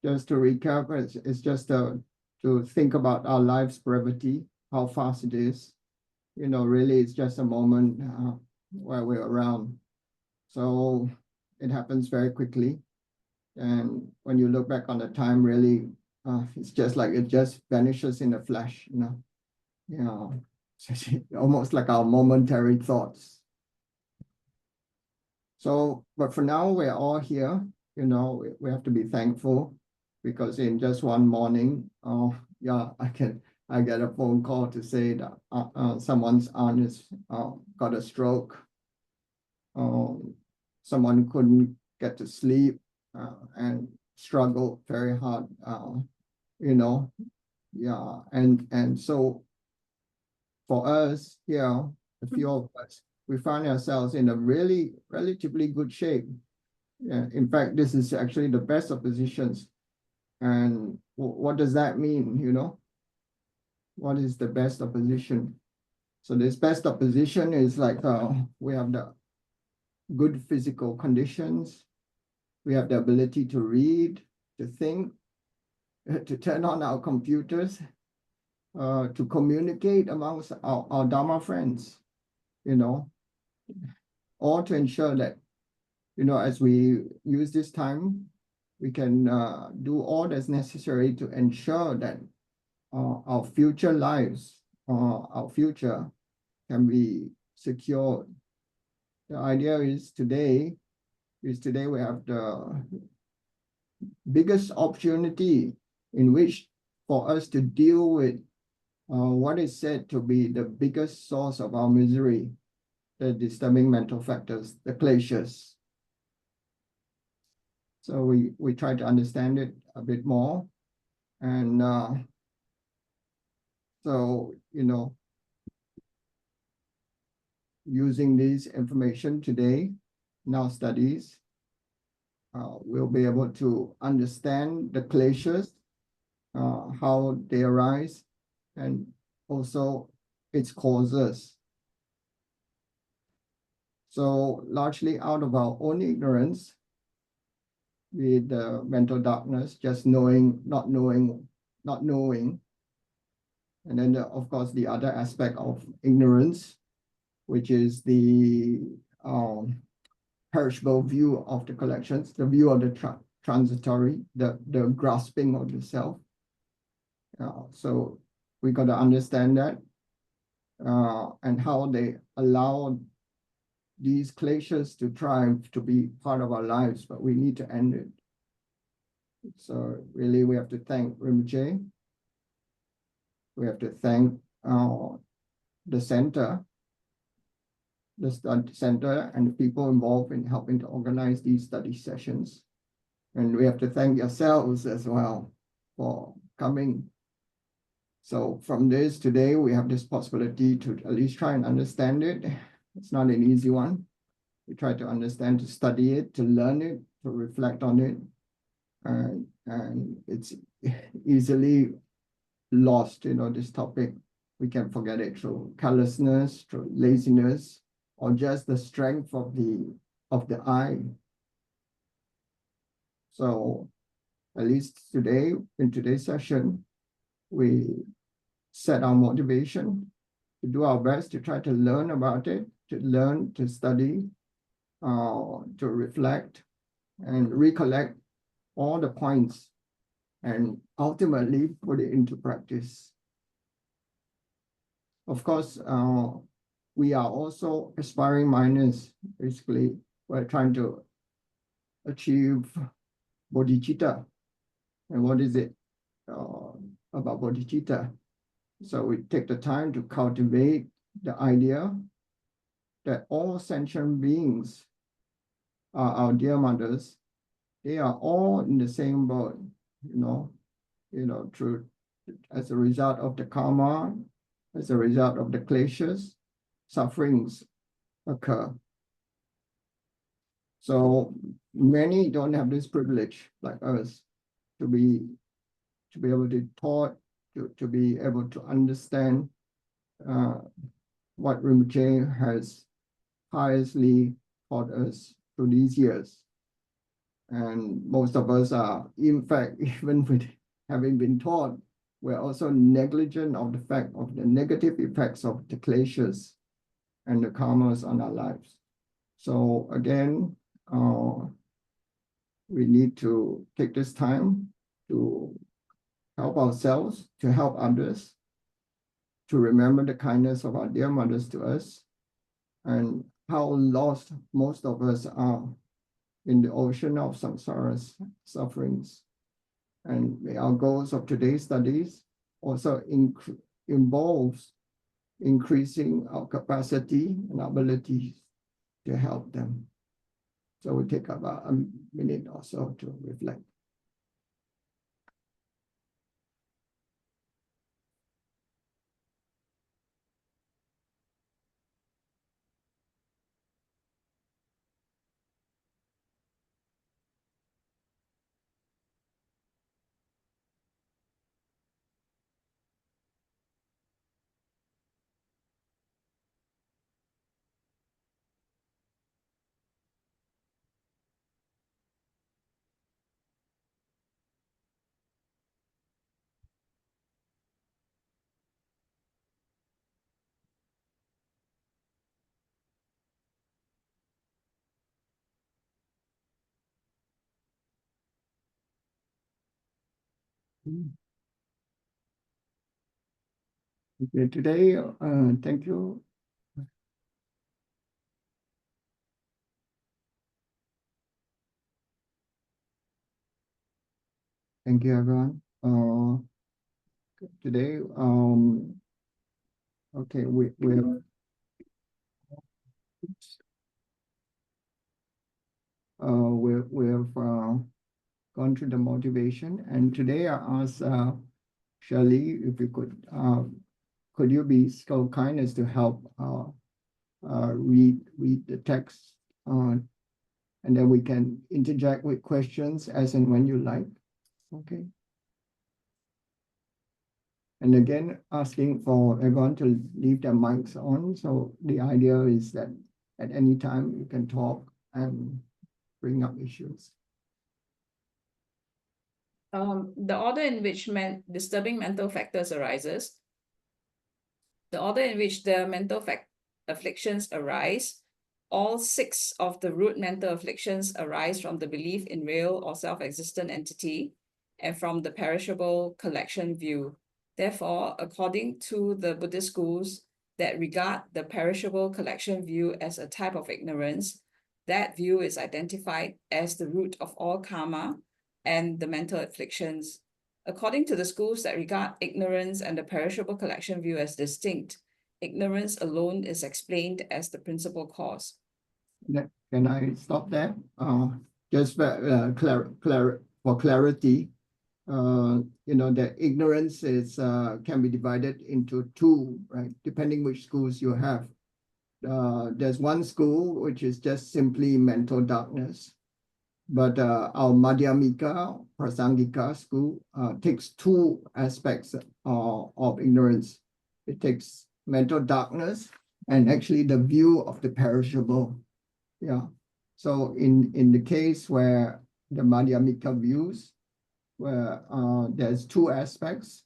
just to recap, it's just to think about our life's brevity, how fast it is. Really, it's just a moment where we're around. So it happens very quickly. And when you look back on the time, really, it's just like it just vanishes in a flash, almost like our momentary thoughts. So, but for now, we're all here. We have to be thankful because in just one morning, I get a phone call to say that someone's aunt has got a stroke. Someone couldn't get to sleep and struggled very hard. And so for us here, a few of us, we find ourselves in a really relatively good shape. In fact, this is actually the best of positions. And what does that mean? What is the best of position? So this best of position is like we have the good physical conditions. We have the ability to read, to think, to turn on our computers, to communicate amongst our Dharma friends, or to ensure that, as we use this time, we can do all that's necessary to ensure that our future lives, our future can be secured. The idea is today we have the biggest opportunity in which for us to deal with what is said to be the biggest source of our misery, the disturbing mental factors, the kleshas. So we try to understand it a bit more. And so, using this information today in our studies, we'll be able to understand the kleshas, how they arise, and also its causes. So largely out of our own ignorance, with the mental darkness, just knowing, not knowing. And then, of course, the other aspect of ignorance, which is the perishable view of the collections, the view of the transitory, the grasping of the self. So we got to understand that and how they allow these kleshas to thrive, to be part of our lives, but we need to end it. So really, we have to thank Rinpoche. We have to thank the center, the study center, and the people involved in helping to organize these study sessions. And we have to thank yourselves as well for coming. So from this today, we have this possibility to at least try and understand it. It's not an easy one. We try to understand, to study it, to learn it, to reflect on it. And it's easily lost, this topic. We can forget it through carelessness, through laziness, or just the strength of the eye. So at least today, in today's session, we set our motivation to do our best to try to learn about it, to learn, to study, to reflect and recollect all the points and ultimately put it into practice. Of course, we are also aspiring miners. Basically, we're trying to achieve bodhicitta. And what is it about bodhicitta? So we take the time to cultivate the idea that all sentient beings are our dear mothers. They are all in the same boat, through as a result of the karma, as a result of the kleshas, sufferings occur. So many don't have this privilege like us to be able to taught, to be able to understand what Rinpoche has piously taught us through these years. And most of us are, in fact, even with having been taught, we're also negligent of the fact of the negative effects of the kleshas and the karmas on our lives. So again, we need to take this time to help ourselves, to help others, to remember the kindness of our dear mothers to us, and how lost most of us are in the ocean of samsara's sufferings. And our goals of today's studies also involves increasing our capacity and abilities to help them. So we'll take about a minute or so to reflect. Okay, today, thank you. Thank you, everyone. Today, okay, we've gone through the motivation, and today I asked Shirley if you could you be so kind as to help read the text, and then we can interject with questions as and when you like. Okay. And again, asking for everyone to leave their mics on. So the idea is that at any time you can talk and bring up issues. The order in which disturbing mental factors arises, the order in which the mental afflictions arise, all 6 of the root mental afflictions arise from the belief in real or self-existent entity and from the perishable collection view. Therefore, according to the Buddhist schools that regard the perishable collection view as a type of ignorance, that view is identified as the root of all karma and the mental afflictions. According to the schools that regard ignorance and the perishable collection view as distinct, ignorance alone is explained as the principal cause. Can I stop there? Just for clarity, that ignorance is can be divided into 2, right? Depending which schools you have. There's one school which is just simply mental darkness, but our Madhyamika Prasangika school takes 2 aspects of ignorance. It takes mental darkness and actually the view of the perishable. Yeah. So in the case where the Madhyamika views, where there's 2 aspects,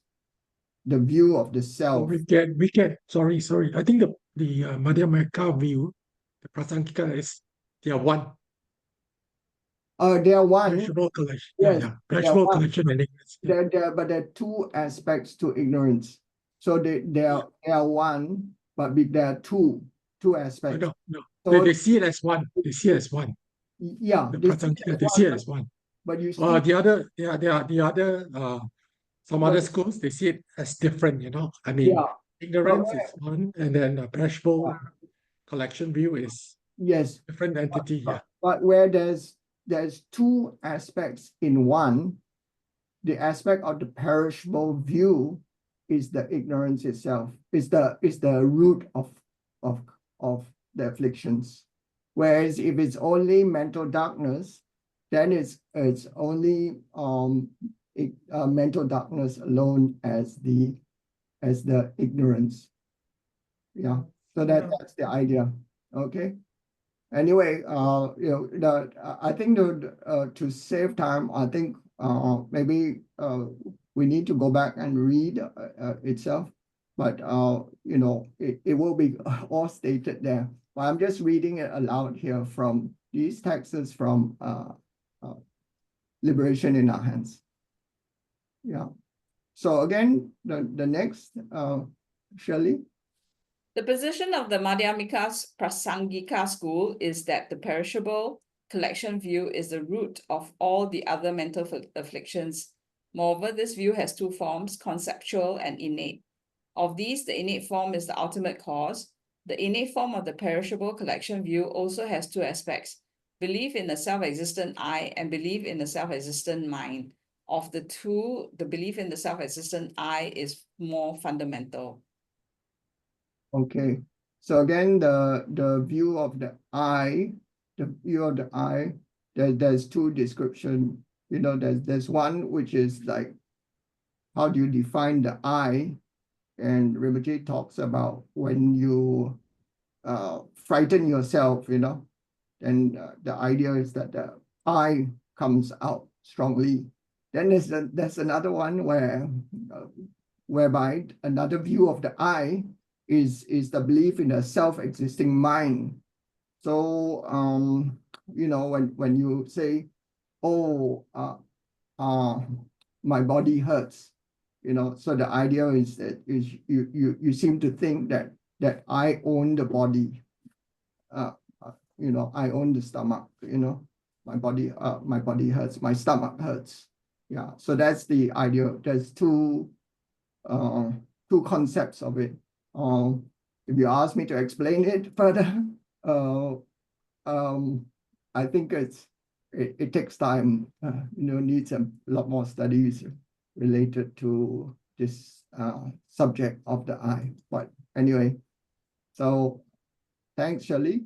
the view of the self. We can. Sorry. I think the Madhyamaka view, the Prasangika is they are one. They are one. Perishable collection. Yes, Yeah. Perishable collection and ignorance. Yeah. But there are 2 aspects to ignorance. So they are one, but there are two aspects. No. So They see it as one. They see it as one. Yeah, The Prasangika, they see it as one. but you still The other some other schools they see it as different. I mean, ignorance is one, and then perishable collection view is yes, different entity. Yeah. but where there's 2 aspects in one, the aspect of the perishable view is the ignorance itself, is the root of the afflictions. Whereas if it's only mental darkness, then it's only mental darkness alone as the ignorance. Yeah. So that's the idea. Okay. Anyway, I think to save time, I think maybe we need to go back and read itself, but it will be all stated there. But I'm just reading it aloud here from these texts from Liberation in Our Hands. Yeah. So again, the next, Shirley. The position of the Madhyamika Prasangika school is that the perishable collection view is the root of all the other mental afflictions. Moreover, this view has two forms, conceptual and innate. Of these, the innate form is the ultimate cause. The innate form of the perishable collection view also has two aspects, belief in the self-existent I and belief in the self-existent mind. Of the two, the belief in the self-existent I is more fundamental. Okay, so again, the view of the I, there's two description. There's one which is like, how do you define the I? And Rinpoche talks about when you frighten yourself, and the idea is that the I comes out strongly. Then there's another one whereby another view of the I is the belief in a self-existing mind. So when you say, oh, my body hurts, so the idea is that you seem to think that I own the body. I own the stomach, my body hurts, my stomach hurts. Yeah, so that's the idea. There's two concepts of it. If you ask me to explain it further, I think it takes time, needs a lot more studies related to this subject of the I. But anyway, so thanks, Shirley.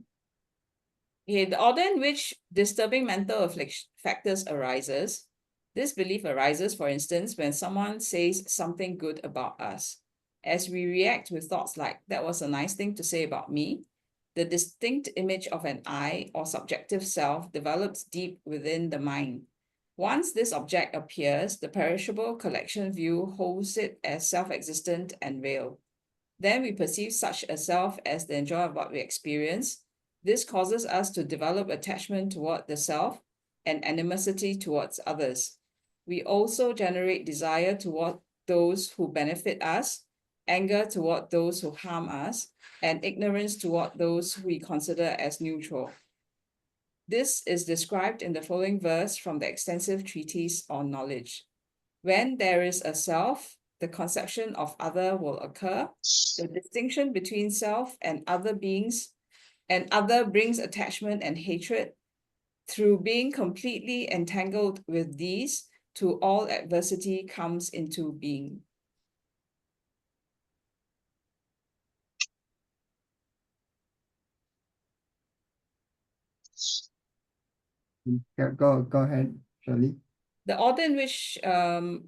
Okay, the order in which disturbing mental factors arises. This belief arises, for instance, when someone says something good about us. As we react with thoughts like, that was a nice thing to say about me, the distinct image of an I or subjective self develops deep within the mind. Once this object appears, the perishable collection view holds it as self-existent and real. Then we perceive such a self as the enjoyer of what we experience. This causes us to develop attachment toward the self and animosity towards others. We also generate desire toward those who benefit us, anger toward those who harm us, and ignorance toward those who we consider as neutral. This is described in the following verse from the extensive treatise on knowledge. When there is a self, the conception of other will occur. The distinction between self and other beings and other brings attachment and hatred. Through being completely entangled with these, to all adversity comes into being. Yeah, go ahead, Shirley. The order in which the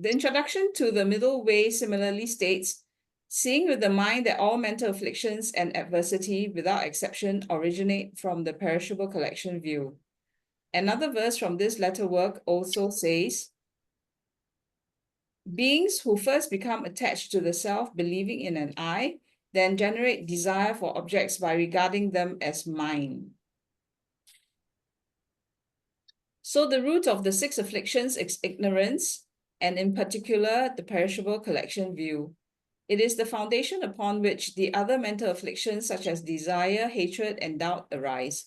introduction to the middle way similarly states, seeing with the mind that all mental afflictions and adversity without exception originate from the perishable collection view. Another verse from this latter work also says, beings who first become attached to the self, believing in an I, then generate desire for objects by regarding them as mine. So the root of the 6 afflictions is ignorance, and in particular, the perishable collection view. It is the foundation upon which the other mental afflictions such as desire, hatred, and doubt arise.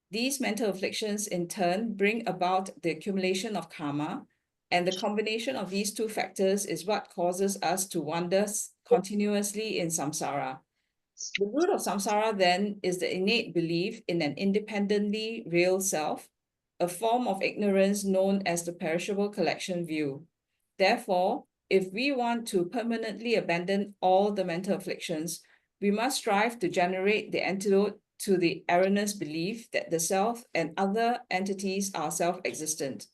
These mental afflictions in turn bring about the accumulation of karma, and the combination of these two factors is what causes us to wander continuously in samsara. The root of samsara then is the innate belief in an independently real self, a form of ignorance known as the perishable collection view. Therefore, if we want to permanently abandon all the mental afflictions, we must strive to generate the antidote to the erroneous belief that the self and other entities are self-existent.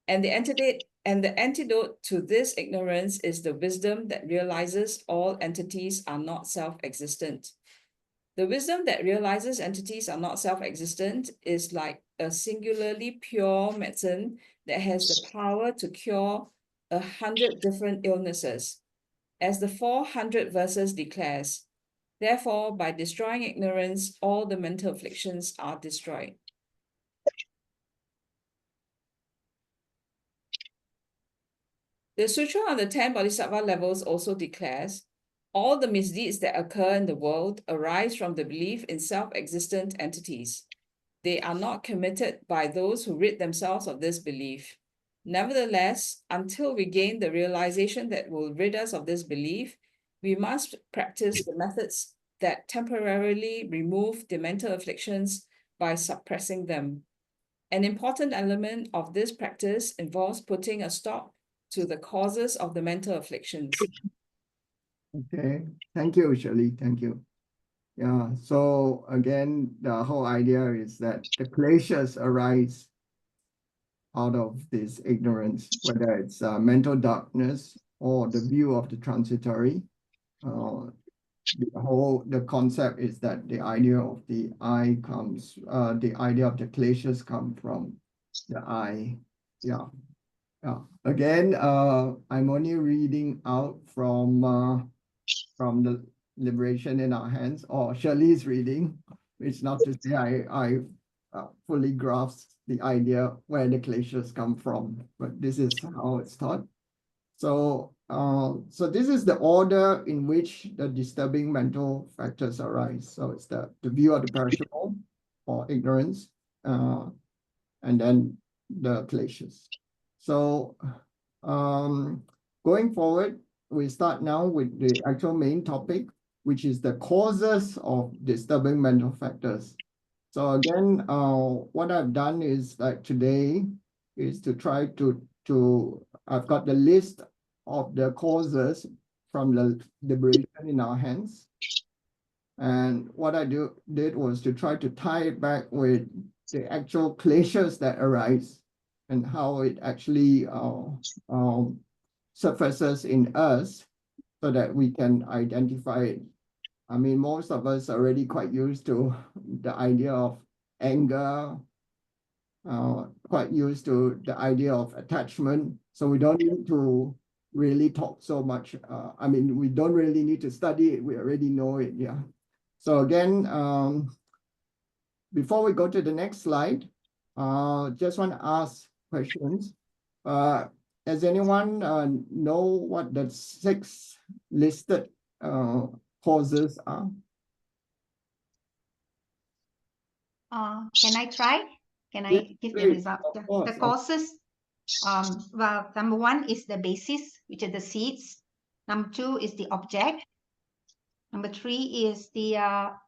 And the antidote to this ignorance is the wisdom that realizes all entities are not self-existent. The wisdom that realizes entities are not self-existent is like a singularly pure medicine that has the power to cure 100 different illnesses. As the 400 verses declares, therefore, by destroying ignorance, all the mental afflictions are destroyed. The Sutra on the 10 Bodhisattva levels also declares, all the misdeeds that occur in the world arise from the belief in self-existent entities. They are not committed by those who rid themselves of this belief. Nevertheless, until we gain the realization that will rid us of this belief, we must practice the methods that temporarily remove the mental afflictions by suppressing them. An important element of this practice involves putting a stop to the causes of the mental afflictions. Okay, thank you, Shirley. Thank you. Yeah, so again, the whole idea is that the kleshas arise out of this ignorance, whether it's mental darkness or the view of the transitory. The concept is that the idea of the I comes, the idea of the kleshas come from the I. Yeah. Yeah. Again, I'm only reading out from the Liberation in Our Hands, or Shirley's reading. It's not to say I fully grasp the idea where the kleshas come from, but this is how it's taught. So, so this is the order in which the disturbing mental factors arise. So it's the view of the perishable or ignorance, and then the kleshas. So, going forward, we start now with the actual main topic, which is the causes of disturbing mental factors. So again, what I've done is that today is to try to I've got the list of the causes from the Liberation in Our Hands. And what I did was to try to tie it back with the actual kleshas that arise and how it actually surfaces in us so that we can identify it. I mean, most of us are already quite used to the idea of anger, quite used to the idea of attachment. So we don't need to really talk so much. I mean, we don't really need to study it. We already know it, yeah. So again, before we go to the next slide, just want to ask questions. Does anyone know what the 6 listed causes are? Can I try? Can Yes, I give the please, result? of course. The causes, well, number 1 is the basis, which are the seeds. Number 2 is the object. Number 3 is the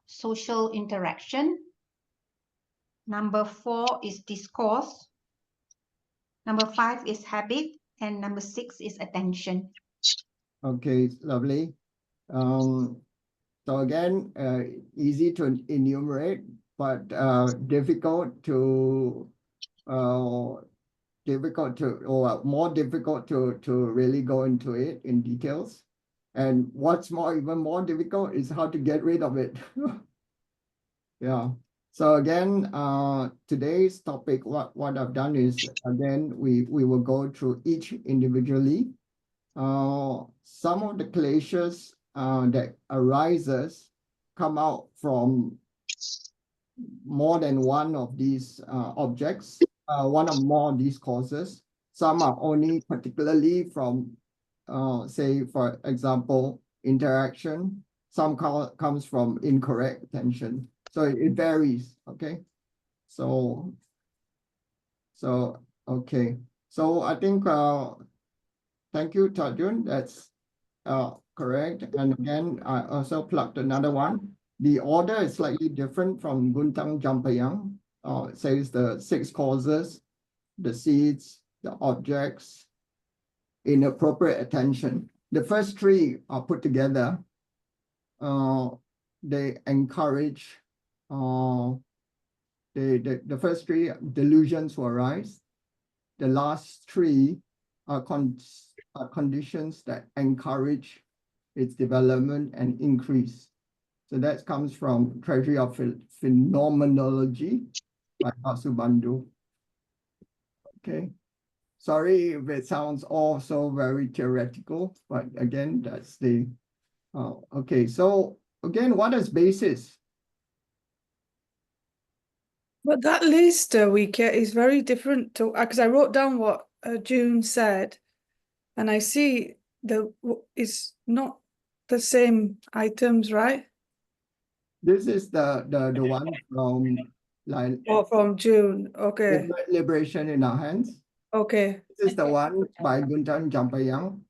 social interaction. Number 4 is discourse. Number 5 is habit. And number 6 is attention. Okay, lovely. So again, easy to enumerate, but difficult to more difficult to really go into it in details. And what's even more difficult is how to get rid of it. Yeah. So again, today's topic, what I've done is, again, we will go through each individually. Some of the kleshas that arises come out from more than one of these objects, one or more of these causes. Some are only particularly from, say, for example, interaction. Some comes from incorrect attention. So it varies, okay? So okay. So I think, thank you, Tajun. That's correct. And again, I also plugged another one. The order is slightly different from Guntang Jampayang. It says the 6 causes, the seeds, the objects, inappropriate attention. The first 3 are put together. They encourage, the first 3 delusions will arise. The last 3 are conditions that encourage its development and increase. So that comes from Treasury of Phenomenology by Subandhu. Okay. Sorry if it sounds all so very theoretical, but again, that's the, okay. So again, what is basis? But that list we get is very different to, because I wrote down what June said, and I see it's not the same items, right? This is the one from like Or from June. Okay. Liberation in Our Hands. Okay. This is the one by Guntan Jampayang.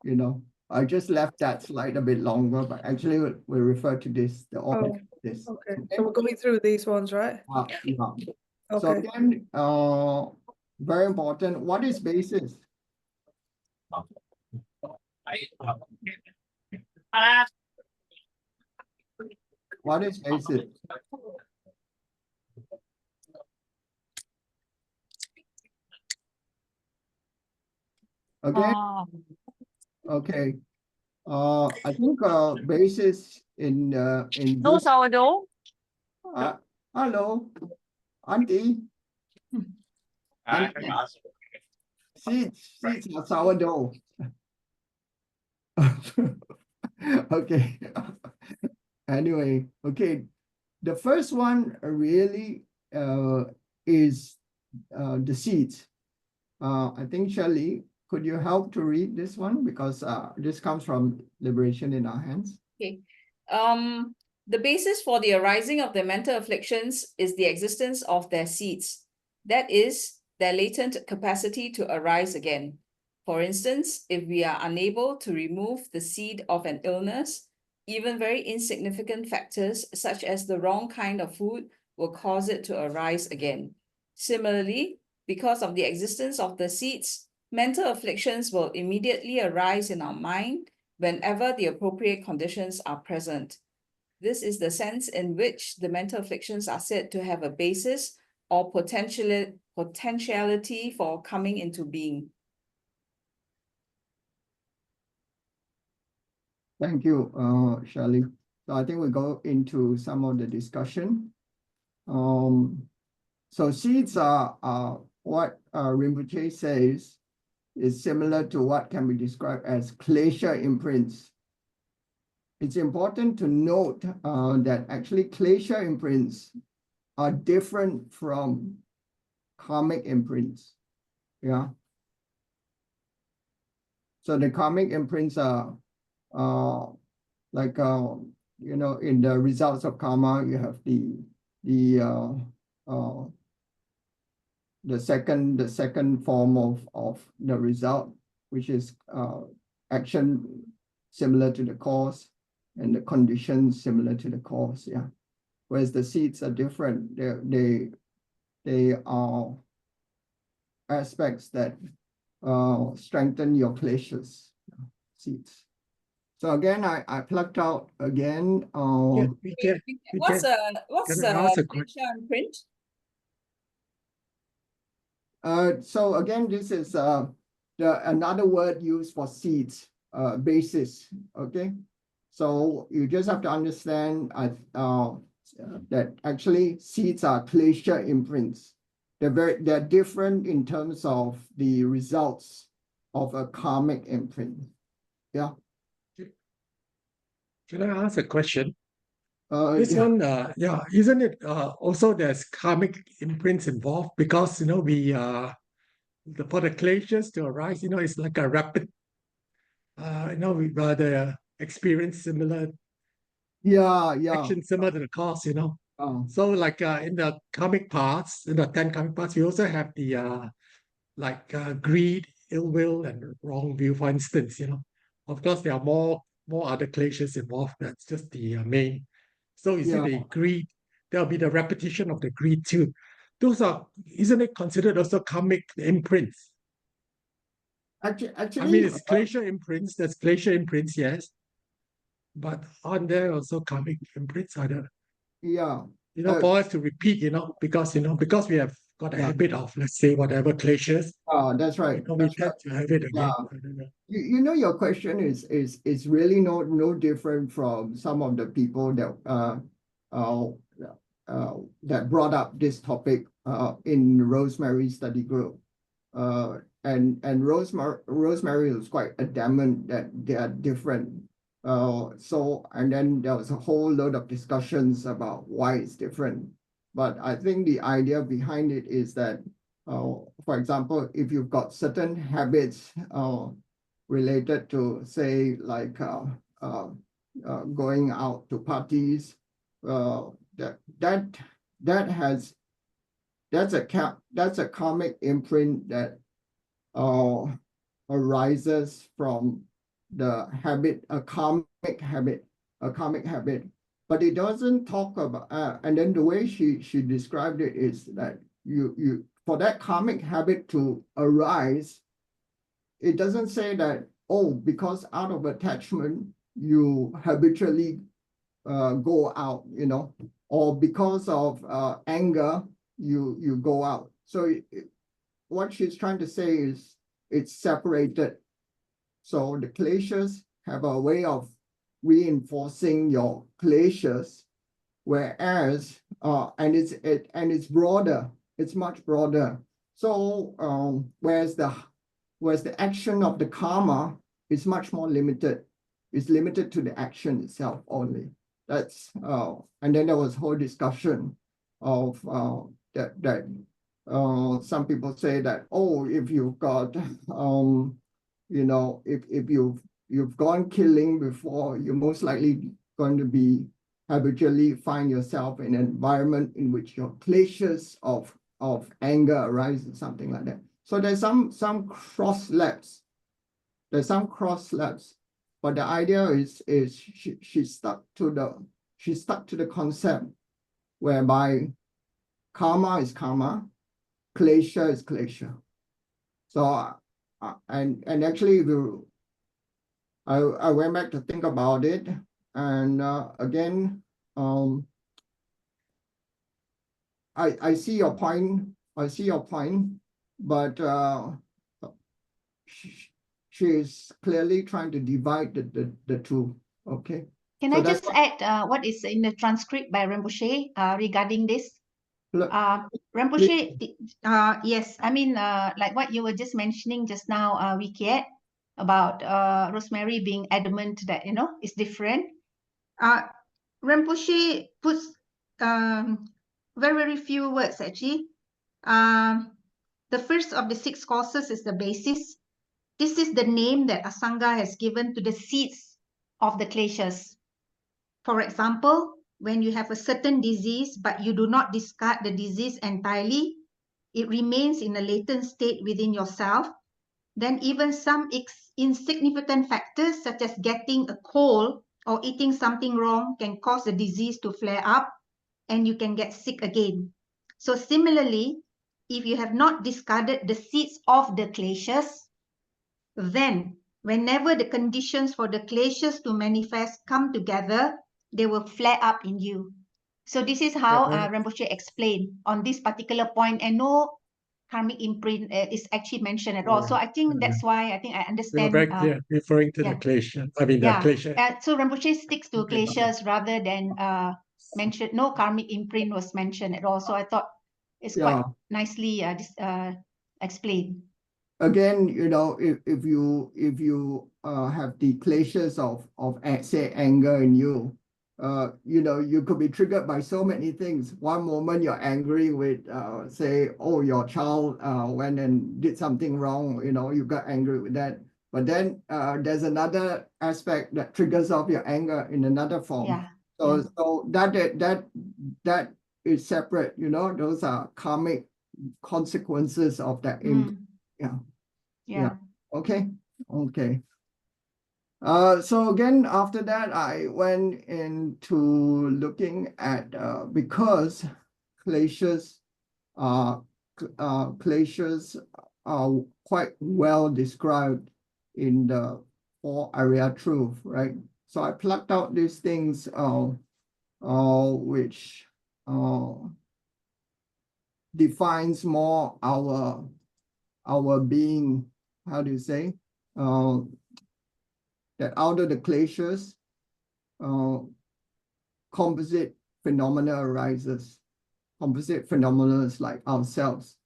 You know, I just left that slide a bit longer, but actually we refer to this, the author of this. Okay. So we're going through these ones, right? Yeah. So Okay. again, very important. What is basis? What is basis? Okay. Okay. I think basis in No this, sourdough. hello, auntie. Seeds are sourdough. Okay. Anyway, okay. The first one really is the seeds. I think Shirley, could you help to read this one? Because this comes from Liberation in Our Hands. Okay. The basis for the arising of their mental afflictions is the existence of their seeds. That is, their latent capacity to arise again. For instance, if we are unable to remove the seed of an illness, even very insignificant factors such as the wrong kind of food will cause it to arise again. Similarly, because of the existence of the seeds, mental afflictions will immediately arise in our mind whenever the appropriate conditions are present. This is the sense in which the mental afflictions are said to have a basis or potentiality for coming into being. Thank you, Shirley. So I think we go into some of the discussion. So seeds are what Rinpoche says is similar to what can be described as klesha imprints. It's important to note that actually klesha imprints are different from karmic imprints. Yeah. So the karmic imprints are like you know, in the results of karma, you have the second form of the result, which is action similar to the cause and the conditions similar to the cause. Yeah. Whereas the seeds are different. They are aspects that strengthen your kleshas, seeds. So again, I plucked out again. What's Can I ask a klesha imprint? So again, this is another word used for seeds, basis. Okay, so you just have to understand that actually seeds are klesha imprints. They're different in terms of the results of a karmic imprint. Yeah. Can I ask a question? This one, yeah, isn't it also there's karmic imprints involved? Because you know we for the kleshas to arise, you know, it's like a rapid. You know, we rather experience similar action similar to the cause. You know, so like in the karmic parts, in the 10 karmic parts, we also have the greed, ill will, and wrong view. For instance, you know, of course there are more other kleshas involved. That's just the main. So you see the greed, there'll be the repetition of the greed too. Those are, isn't it considered also karmic imprints? actually, I mean, it's klesha imprints, that's klesha imprints, yes. But aren't there also karmic imprints? Are there, yeah. you know, for us to repeat, you know, because we have got a Yeah. habit of, let's say, whatever kleshas, That's right. we That's tend right. to have it again. Yeah. I don't know. You know, your question is really no different from some of the people that brought up this topic in Rosemary study group. And Rosemary was quite adamant that they are different. And then there was a whole load of discussions about why it's different. But I think the idea behind it is that, for example, if you've got certain habits related to, say, like going out to parties, that's a karmic imprint that arises from the habit, a karmic habit. But it doesn't talk about, and then the way she described it is that you for that karmic habit to arise, it doesn't say that, oh, because out of attachment, you habitually go out, you know, or because of anger, you go out. So what she's trying to say is it's separated. So the kleshas have a way of reinforcing your kleshas, whereas and it's broader, it's much broader. So whereas the action of the karma is much more limited. It's limited to the action itself only. That's and then there was whole discussion of that some people say that, oh, if you've got you know, if you've gone killing before, you're most likely going to be habitually find yourself in an environment in which your kleshas of anger arise, or something like that. So there's some cross-lapse. There's some cross-lapse, but the idea is she stuck to the concept whereby karma is karma, klesha is klesha. So and actually, I went back to think about it, and again, I see your point. But she is clearly trying to divide the two. Okay. Can So I that's just add what is in the transcript by Rinpoche regarding this? Look, Rinpoche, yes, I mean, like what you were just mentioning just now, Wikiet, about Rosemary being adamant that, you know, it's different. Rinpoche puts very few words, actually. The first of the 6 causes is the basis. This is the name that Asanga has given to the seeds of the kleshas. For example, when you have a certain disease, but you do not discard the disease entirely, it remains in a latent state within yourself, then even some insignificant factors such as getting a cold or eating something wrong can cause the disease to flare up and you can get sick again. So similarly, if you have not discarded the seeds of the kleshas, then whenever the conditions for the kleshas to manifest come together, they will flare up in you. So this is how Rinpoche explained on this particular point, and no karmic imprint is actually mentioned at all. So I think that's why I think I understand. Very clear, referring to the klesha. I mean, the klesha. So Rinpoche sticks to kleshas rather than mention, no karmic imprint was mentioned at all. So I thought it's quite nicely explained. Again, you know, if you have the kleshas of say anger in you, you know, you could be triggered by so many things. One moment you're angry with say, oh, your child went and did something wrong, you know, you got angry with that. But then there's another aspect that triggers off your anger in another form. So that is separate, you know, those are karmic consequences of that. Yeah. Okay. So again, after that, I went into looking at because kleshas are quite well described in the 4 Area Truth, right? So I plucked out these things which defines more our being, how do you say, that out of the kleshas, composite phenomena arises. Composite phenomena is like ourselves.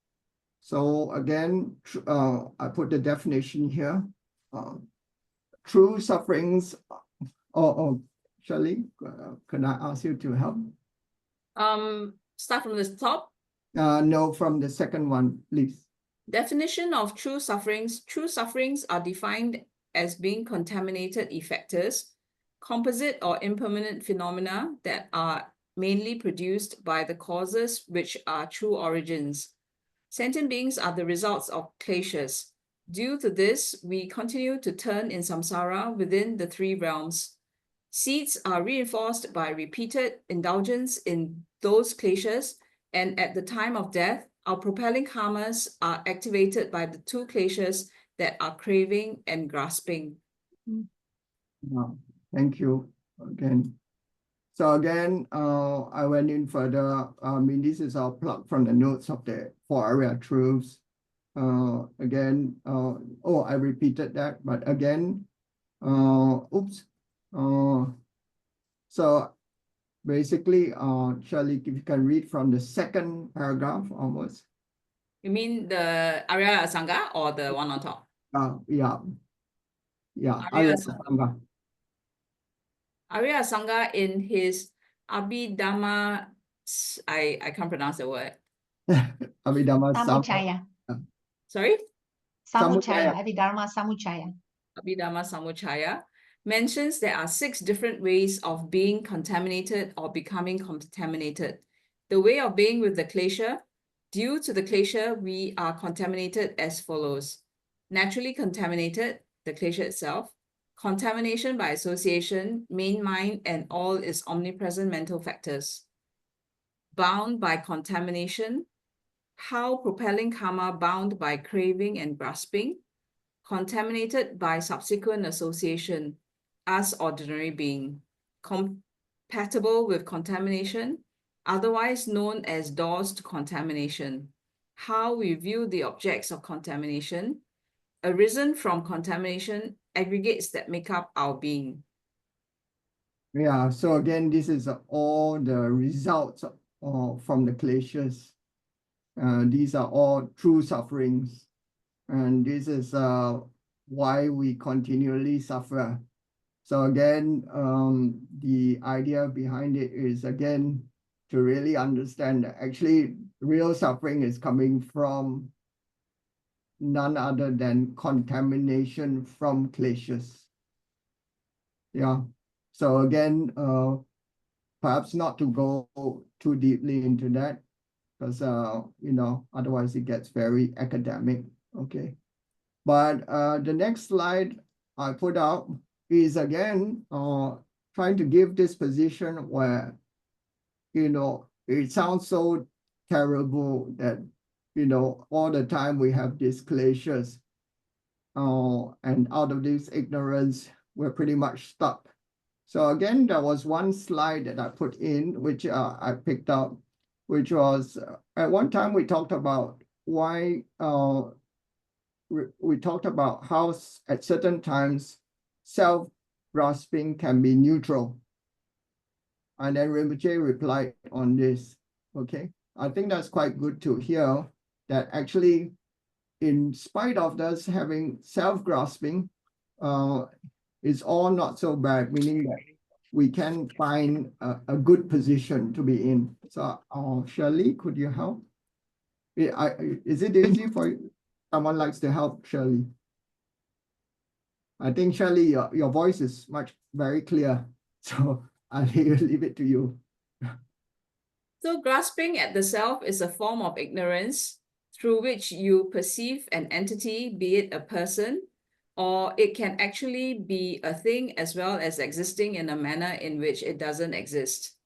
So again, I put the definition here. True sufferings, Shirley, can I ask you to help? Start from the top. No, from the second one, please. Definition of true sufferings. True sufferings are defined as being contaminated effectors, composite or impermanent phenomena that are mainly produced by the causes which are true origins. Sentient beings are the results of kleshas. Due to this, we continue to turn in samsara within the three realms. Seeds are reinforced by repeated indulgence in those kleshas, and at the time of death, our propelling karmas are activated by the two kleshas that are craving and grasping. Thank you again. So again, I went in further. I mean, this is our plug from the notes of the 4 area truths. Again, I repeated that, but again, oops. So basically, Shirley, if you can read from the second paragraph onwards. You mean the Arya Sangha or the one on top? Yeah, Arya Arya Sangha. Arya Sangha in his Abhidhamma, I can't pronounce the word. Abhidhamma Samuchaya. Sorry? Samuchaya. Abhidharma Samuchaya. Abhidhamma Samuchaya mentions there are 6 different ways of being contaminated or becoming contaminated. The way of being with the klesha. Due to the klesha, we are contaminated as follows. Naturally contaminated, the klesha itself. Contamination by association, main mind, and all its omnipresent mental factors. Bound by contamination, how propelling karma bound by craving and grasping. Contaminated by subsequent association, as ordinary being. Compatible with contamination, otherwise known as doors to contamination. How we view the objects of contamination, arisen from contamination, aggregates that make up our being. Yeah, so again, this is all the results from the kleshas. These are all true sufferings. And this is why we continually suffer. So again, the idea behind it is, again, to really understand that actually real suffering is coming from none other than contamination from kleshas. Yeah. So again, perhaps not to go too deeply into that, because otherwise it gets very academic. Okay. But the next slide I put out is again trying to give this position where it sounds so terrible that all the time we have these kleshas, and out of this ignorance we're pretty much stuck. So again, there was one slide that I put in, which I picked up, which was at one time we talked about why we talked about how at certain times self-grasping can be neutral. And then Rinpoche replied on this, okay? I think that's quite good to hear that actually, in spite of us having self-grasping, it's all not so bad, meaning that we can find a good position to be in. So Shirley, could you help? Is it easy for you? Someone likes to help Shirley. I think Shirley, your voice is very clear. So I'll leave it to you. So grasping at the self is a form of ignorance through which you perceive an entity, be it a person, or it can actually be a thing as well as existing in a manner in which it doesn't exist.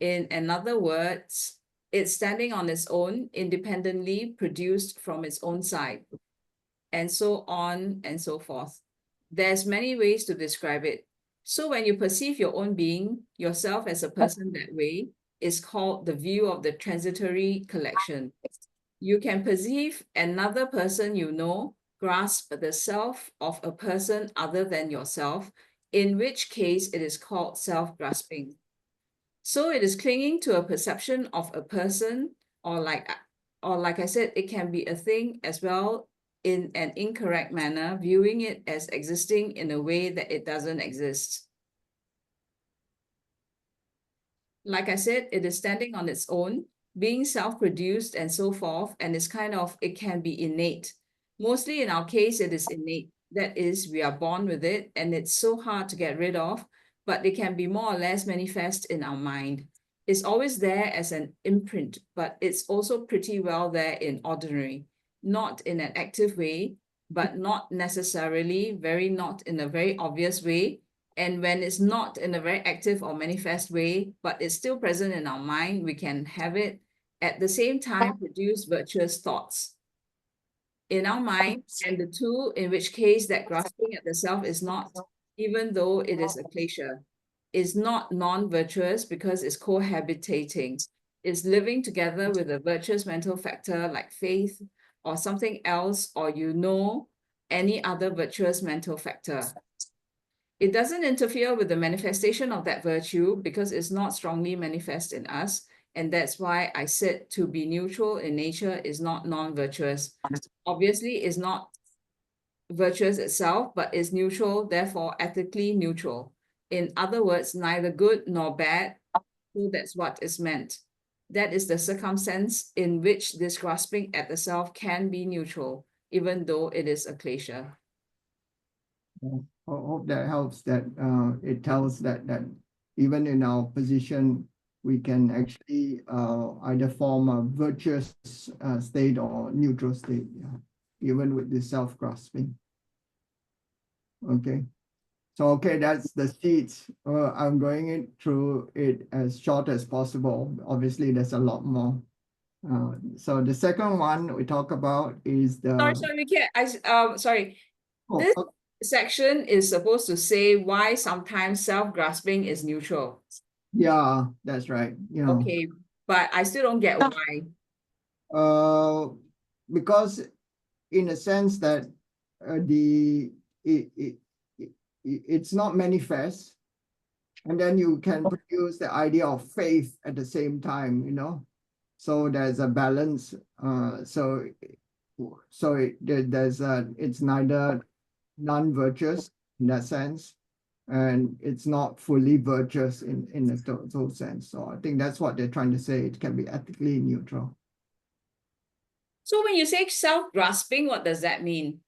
In other words, it's standing on its own, independently produced from its own side, and so on and so forth. There's many ways to describe it. So when you perceive your own being, yourself as a person that way, is called the view of the transitory collection. You can perceive another person you know grasp the self of a person other than yourself, in which case it is called self-grasping. So it is clinging to a perception of a person, or like I said, it can be a thing as well in an incorrect manner, viewing it as existing in a way that it doesn't exist. Like I said, it is standing on its own, being self-produced and so forth, and it's kind of, it can be innate. Mostly in our case, it is innate. That is, we are born with it, and it's so hard to get rid of, but it can be more or less manifest in our mind. It's always there as an imprint, but it's also pretty well there in ordinary, not in an active way, but not necessarily, not in a very obvious way. And when it's not in a very active or manifest way, but it's still present in our mind, we can have it at the same time produce virtuous thoughts in our mind. And the two, in which case that grasping at the self is not, even though it is a klesha, is not non-virtuous because it's cohabitating. It's living together with a virtuous mental factor like faith or something else, or any other virtuous mental factor. It doesn't interfere with the manifestation of that virtue because it's not strongly manifest in us. And that's why I said to be neutral in nature is not non-virtuous. Obviously, it's not virtuous itself, but is neutral, therefore ethically neutral. In other words, neither good nor bad. So that's what is meant. That is the circumstance in which this grasping at the self can be neutral, even though it is a klesha. I hope that helps, that it tells that even in our position, we can actually either form a virtuous state or neutral state, even with the self-grasping. Okay. So, okay, that's the seeds. I'm going through it as short as possible. Obviously, there's a lot more. So the second one we talk about is the... Sorry. Oh, This section is supposed to say why sometimes self-grasping is neutral. yeah, that's right. Yeah. Okay, but I still don't get why. Because in a sense that it's not manifest, and then you can produce the idea of faith at the same time, so there's a balance. It's neither non-virtuous in that sense, and it's not fully virtuous in the total sense. So I think that's what they're trying to say. It can be ethically neutral. So when you say self-grasping, what does that mean?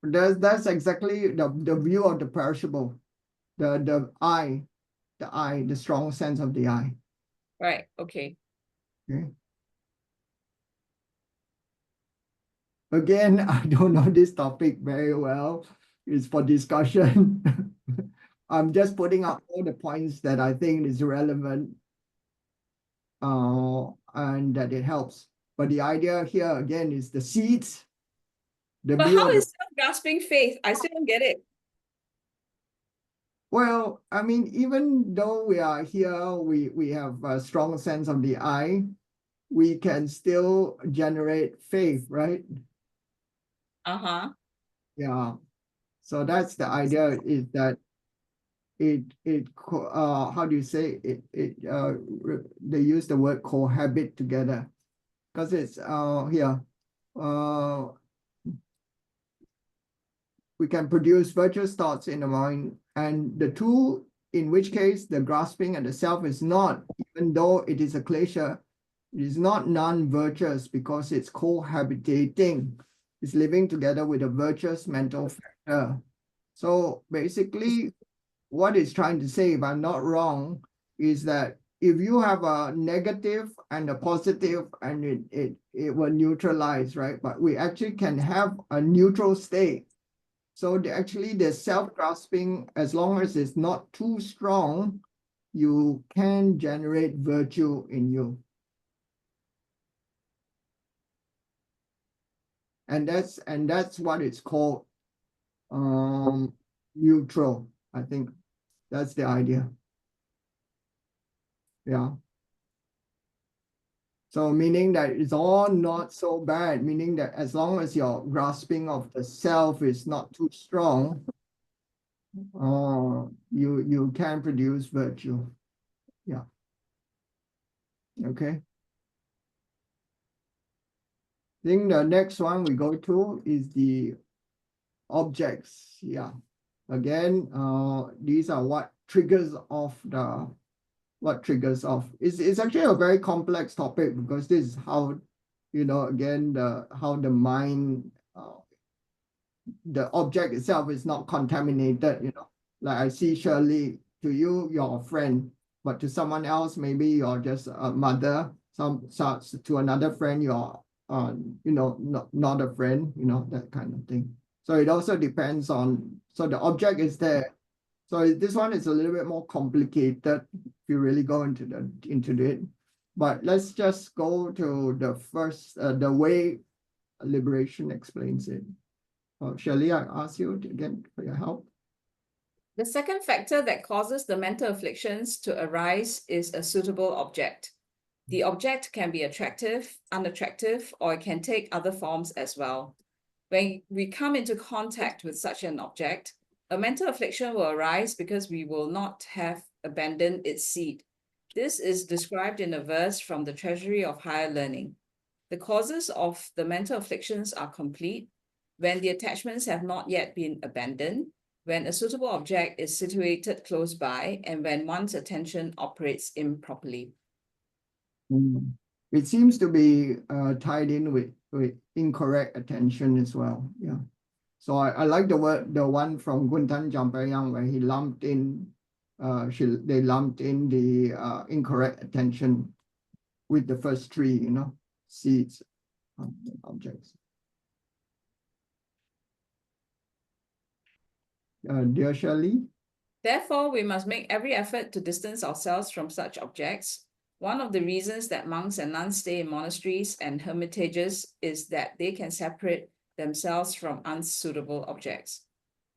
That's exactly the view of the perishable, the strong sense of the I. Right, okay. Okay. Again, I don't know this topic very well. It's for discussion. I'm just putting up all the points that I think is relevant, and that it helps. But the idea here again is the seeds. But how is self-grasping faith? I still don't get it. Well, I mean, even though we are here, we have a strong sense of the I, we can still generate faith, right? Uh-huh. Yeah. So that's the idea, is that how do you say it? They use the word cohabit together, because it's here. We can produce virtuous thoughts in the mind, and the two, in which case the grasping at the self is not, even though it is a klesha, it is not non-virtuous because it's cohabitating. It's living together with a virtuous mental factor. So basically, what it's trying to say, if I'm not wrong, is that if you have a negative and a positive, and it will neutralize, right? But we actually can have a neutral state. So actually the self-grasping, as long as it's not too strong, you can generate virtue in you. And that's what it's called, neutral. I think that's the idea. Yeah. So meaning that it's all not so bad, meaning that as long as your grasping of the self is not too strong, you can produce virtue. Yeah. Okay. I think the next one we go to is the objects. Yeah. Again, these are what triggers off the it's actually a very complex topic, because this is how, again, how the mind, the object itself is not contaminated, like I see Shirley, to you you're a friend, but to someone else maybe you're just a mother, to another friend you're not a friend, that kind of thing. So it also depends on, so the object is there. So this one is a little bit more complicated if you really go into it. But let's just go to the first, the way liberation explains it. Shirley, I ask you again for your help. The second factor that causes the mental afflictions to arise is a suitable object. The object can be attractive, unattractive, or it can take other forms as well. When we come into contact with such an object, a mental affliction will arise because we will not have abandoned its seed. This is described in a verse from the Treasury of Higher Learning. The causes of the mental afflictions are complete when the attachments have not yet been abandoned, when a suitable object is situated close by, and when one's attention operates improperly. It seems to be tied in with incorrect attention as well. Yeah. So I like the one from Guntan Jampayang, where he lumped in, they lumped in the incorrect attention with the first three, seeds objects. Dear Shirley? Therefore, we must make every effort to distance ourselves from such objects. One of the reasons that monks and nuns stay in monasteries and hermitages is that they can separate themselves from unsuitable objects.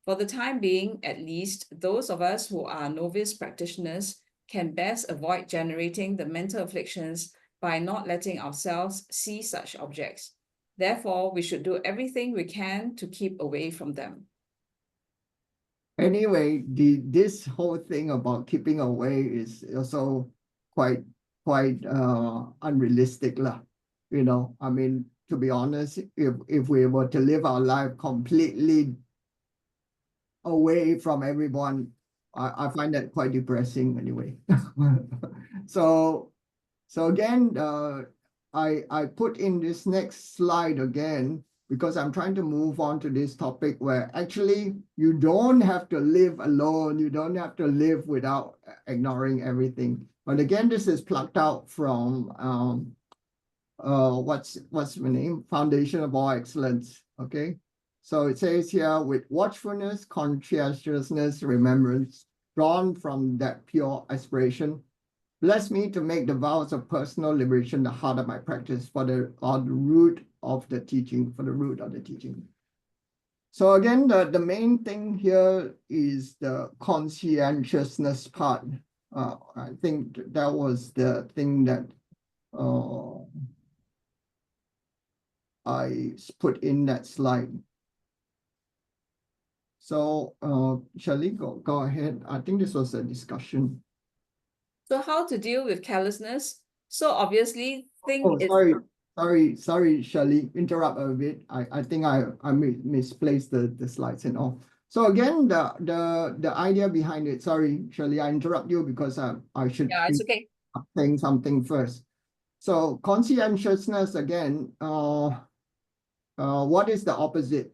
For the time being, at least, those of us who are novice practitioners can best avoid generating the mental afflictions by not letting ourselves see such objects. Therefore, we should do everything we can to keep away from them. Anyway, this whole thing about keeping away is also quite unrealistic lah. I mean, to be honest, if we were to live our life completely away from everyone, I find that quite depressing anyway. So again, I put in this next slide again, because I'm trying to move on to this topic where actually you don't have to live alone. You don't have to live without ignoring everything. But again, this is plucked out from what's the name? Foundation of All Excellence. Okay. So it says here, with watchfulness, conscientiousness, remembrance, drawn from that pure aspiration, bless me to make the vows of personal liberation the heart of my practice for the root of the teaching, So again, the main thing here is the conscientiousness part. I think that was the thing that I put in that slide. So Shirley, go ahead. I think this was a discussion. So how to deal with carelessness? So obviously, Sorry, Shirley, interrupt a bit. I think I misplaced the slides and all. So again, the idea behind it. Sorry, Shirley, I interrupt you because I should it's okay. saying something first. So conscientiousness again. What is the opposite?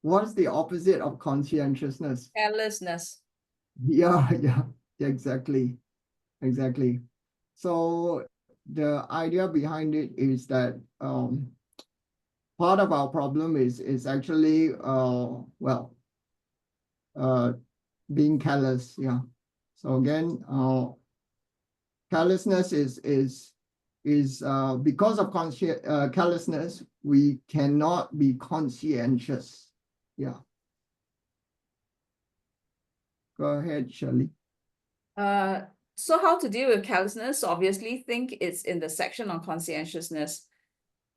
What's the opposite of conscientiousness? Carelessness. Yeah, exactly. So the idea behind it is that part of our problem is actually being careless. Yeah. So again, carelessness is because of carelessness, we cannot be conscientious. Yeah. Go ahead, Shirley. So how to deal with carelessness? Obviously, think it's in the section on conscientiousness.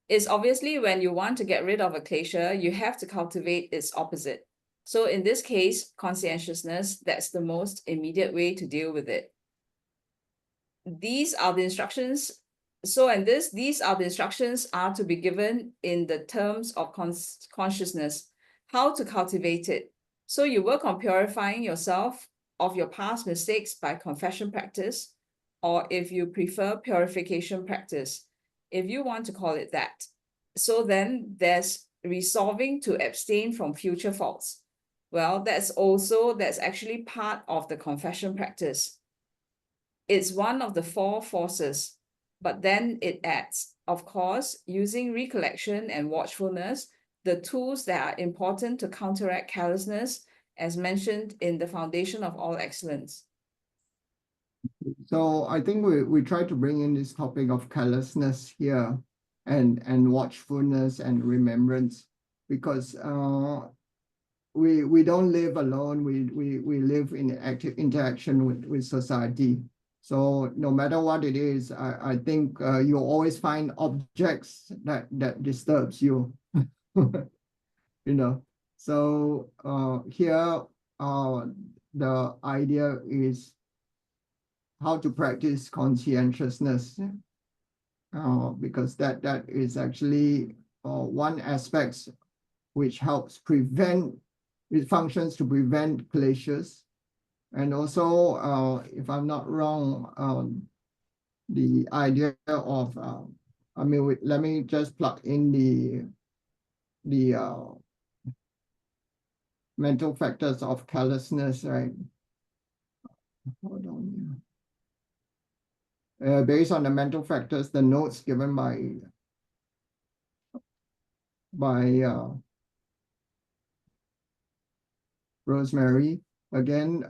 It's obviously when you want to get rid of a klesha, you have to cultivate its opposite. So in this case, conscientiousness, that's the most immediate way to deal with it. These are the instructions. So, and these are the instructions are to be given in the terms of consciousness, how to cultivate it. So you work on purifying yourself of your past mistakes by confession practice, or if you prefer, purification practice, if you want to call it that. So then there's resolving to abstain from future faults. Well, that's actually part of the confession practice. It's one of the 4 forces, but then it adds, of course, using recollection and watchfulness, the tools that are important to counteract carelessness, as mentioned in the foundation of all excellence. So I think we try to bring in this topic of carelessness here and watchfulness and remembrance, because we don't live alone. We live in active interaction with society. So no matter what it is, I think you always find objects that disturbs you. You know. So here the idea is how to practice conscientiousness, because that is actually one aspect which helps prevent, it functions to prevent kleshas. And also, if I'm not wrong, the idea of, let me just plug in the mental factors of carelessness, right? Hold on here. Based on the mental factors, the notes given by Rosemary, again,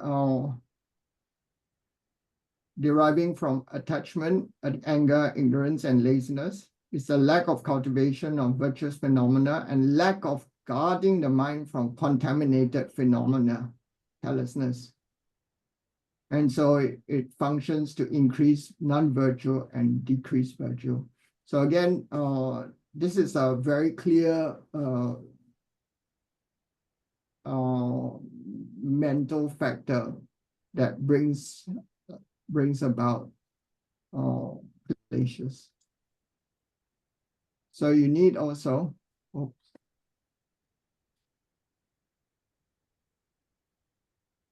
deriving from attachment, anger, ignorance, and laziness, is a lack of cultivation of virtuous phenomena and lack of guarding the mind from contaminated phenomena, carelessness. And so it functions to increase non-virtue and decrease virtue. So again, this is a very clear mental factor that brings about kleshas. So you need also,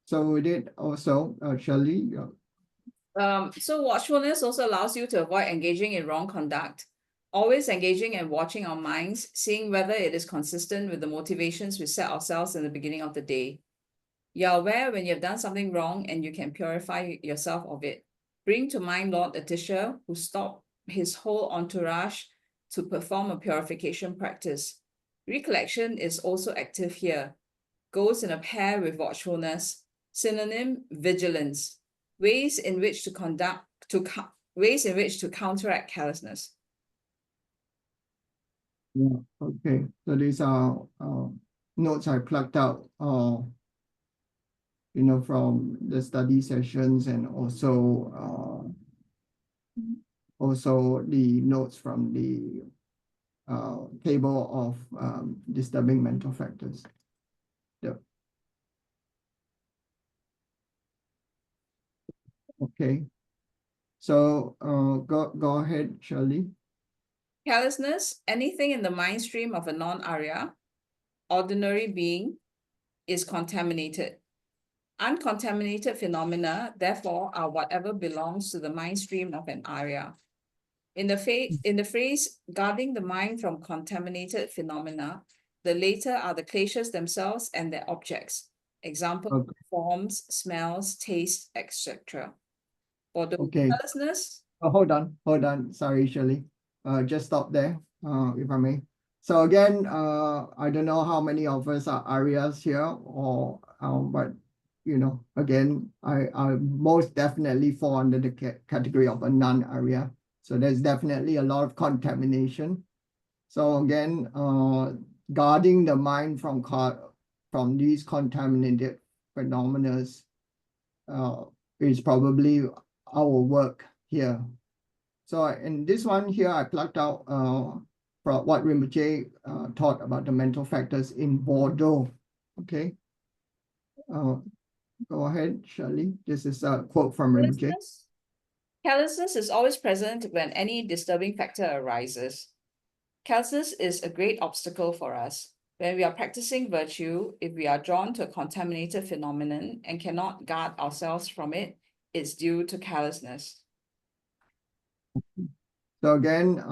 so we did also, Shirley. So watchfulness also allows you to avoid engaging in wrong conduct, always engaging and watching our minds, seeing whether it is consistent with the motivations we set ourselves in the beginning of the day. You're aware when you've done something wrong and you can purify yourself of it. Bring to mind Lord Atisha, who stopped his whole entourage to perform a purification practice. Recollection is also active here, goes in a pair with watchfulness. Synonym, vigilance. Ways in which to counteract carelessness. Yeah, okay. So these are notes I plucked out, from the study sessions, and also the notes from the table of disturbing mental factors. Yeah. Okay. So go ahead, Shirley. Carelessness, anything in the mind stream of a non-Arya, ordinary being, is contaminated. Uncontaminated phenomena, therefore, are whatever belongs to the mind stream of an Arya. In the phrase, guarding the mind from contaminated phenomena, the later are the kleshas themselves and their objects. Example, Okay. forms, smells, taste, etc. For the carelessness. Oh, hold on. Sorry, Shirley. Just stop there, if I may. So again, I don't know how many of us are Aryas here, or but again, I most definitely fall under the category of a non-Arya. So there's definitely a lot of contamination. So again, guarding the mind from these contaminated phenomena is probably our work here. So in this one here, I plucked out from what Rinpoche taught about the mental factors in Bordeaux. Okay. Go ahead, Shirley. This is a quote from Rinpoche. Carelessness is always present when any disturbing factor arises. Carelessness is a great obstacle for us. When we are practicing virtue, if we are drawn to a contaminated phenomenon and cannot guard ourselves from it, it's due to carelessness. So again,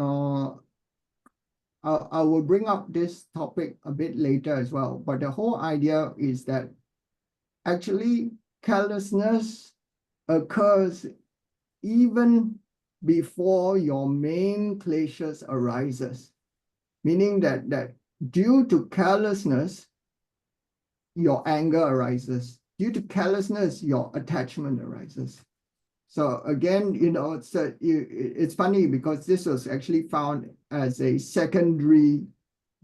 I will bring up this topic a bit later as well, but the whole idea is that actually carelessness occurs even before your main kleshas arises, meaning that due to carelessness, your anger arises. Due to carelessness, your attachment arises. So again, it's funny because this was actually found as a secondary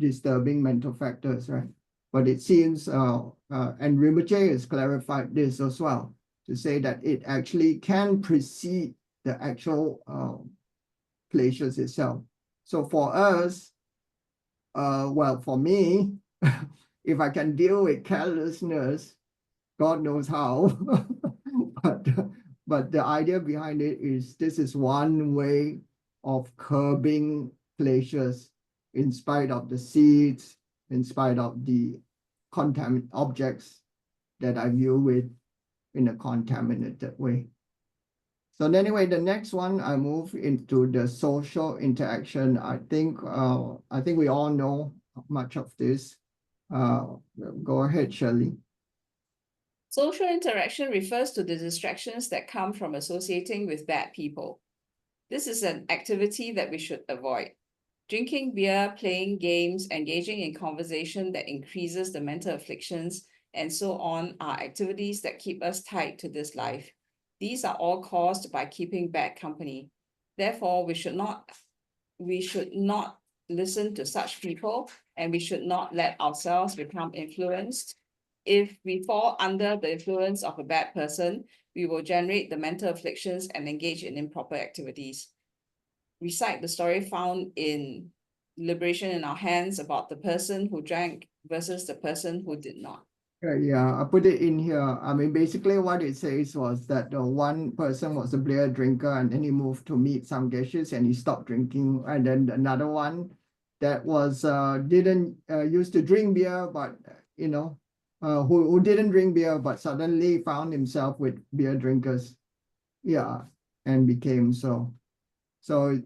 disturbing mental factors, right? But it seems, and Rinpoche has clarified this as well, to say that it actually can precede the actual kleshas itself. So for us, well, for me, if I can deal with carelessness, God knows how. But the idea behind it is this is one way of curbing kleshas in spite of the seeds, in spite of the contaminated objects that I view with in a contaminated way. So anyway, the next one, I move into the social interaction. I think we all know much of this. Go ahead, Shirley. Social interaction refers to the distractions that come from associating with bad people. This is an activity that we should avoid. Drinking beer, playing games, engaging in conversation that increases the mental afflictions, and so on are activities that keep us tied to this life. These are all caused by keeping bad company. Therefore, we should not listen to such people, and we should not let ourselves become influenced. If we fall under the influence of a bad person, we will generate the mental afflictions and engage in improper activities. Recite the story found in Liberation in Our Hands about the person who drank versus the person who did not. Yeah, I put it in here. I mean, basically what it says was that the one person was a beer drinker and then he moved to meet some geshes and he stopped drinking. And then another one that was didn't used to drink beer, but who didn't drink beer, but suddenly found himself with beer drinkers. Yeah, and became so. So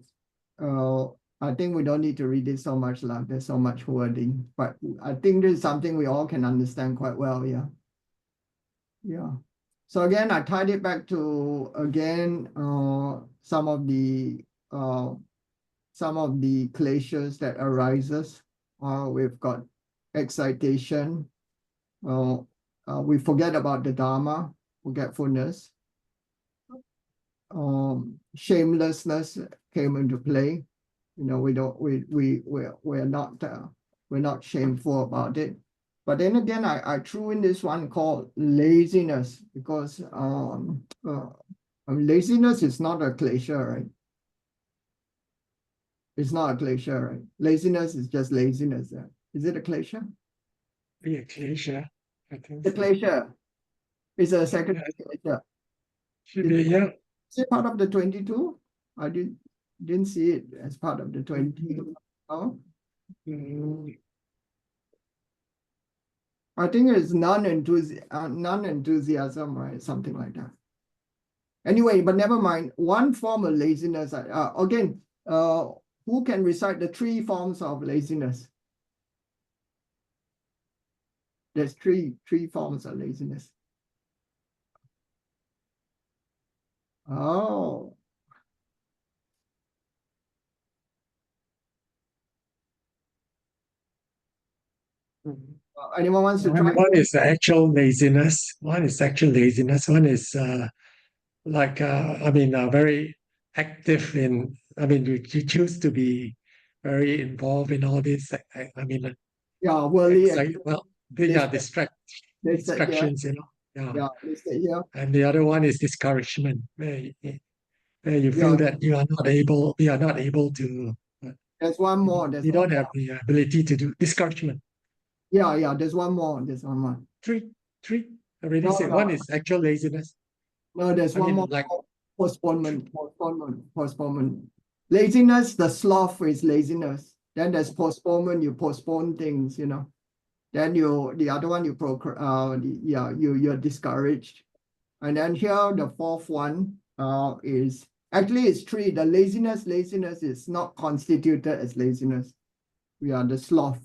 I think we don't need to read it so much, there's so much wording, but I think this is something we all can understand quite well, yeah. Yeah. So again, I tied it back to, again, some of the kleshas that arises. We've got excitation. We forget about the Dharma, forgetfulness. Shamelessness came into play. We're not shameful about it. But then again, I threw in this one called laziness because laziness is not a klesha, right? It's not a klesha, right? Laziness is just laziness. Is it a klesha? Be a klesha, I think. The klesha is a second klesha. Should be, yeah. Is it part of the 22? I didn't see it as part of the 22. Oh? I think it's non-enthusiasm, right? Something like that. Anyway, but never mind. One form of laziness. Again, who can recite the 3 forms of laziness? There's three forms of laziness. Oh. Anyone wants to try? One is actual laziness. One is actual laziness. One is very active in. I mean, you choose to be very involved in all this. Yeah, worldly. distractions. You know. Yeah, listed here. And the other one is discouragement, where you feel Yeah. that you are not able to, There's one more. There's you one don't have more. the ability to do discouragement. Yeah. There's one more. There's one more. Three, already No, said. no. One is actual laziness. No, there's I one mean, more. like, Postponement. Laziness, the sloth is laziness. Then there's postponement. You postpone things. Then the other one you're discouraged. And then here the fourth one is actually it's three. The laziness is not constituted as laziness. We are the sloth.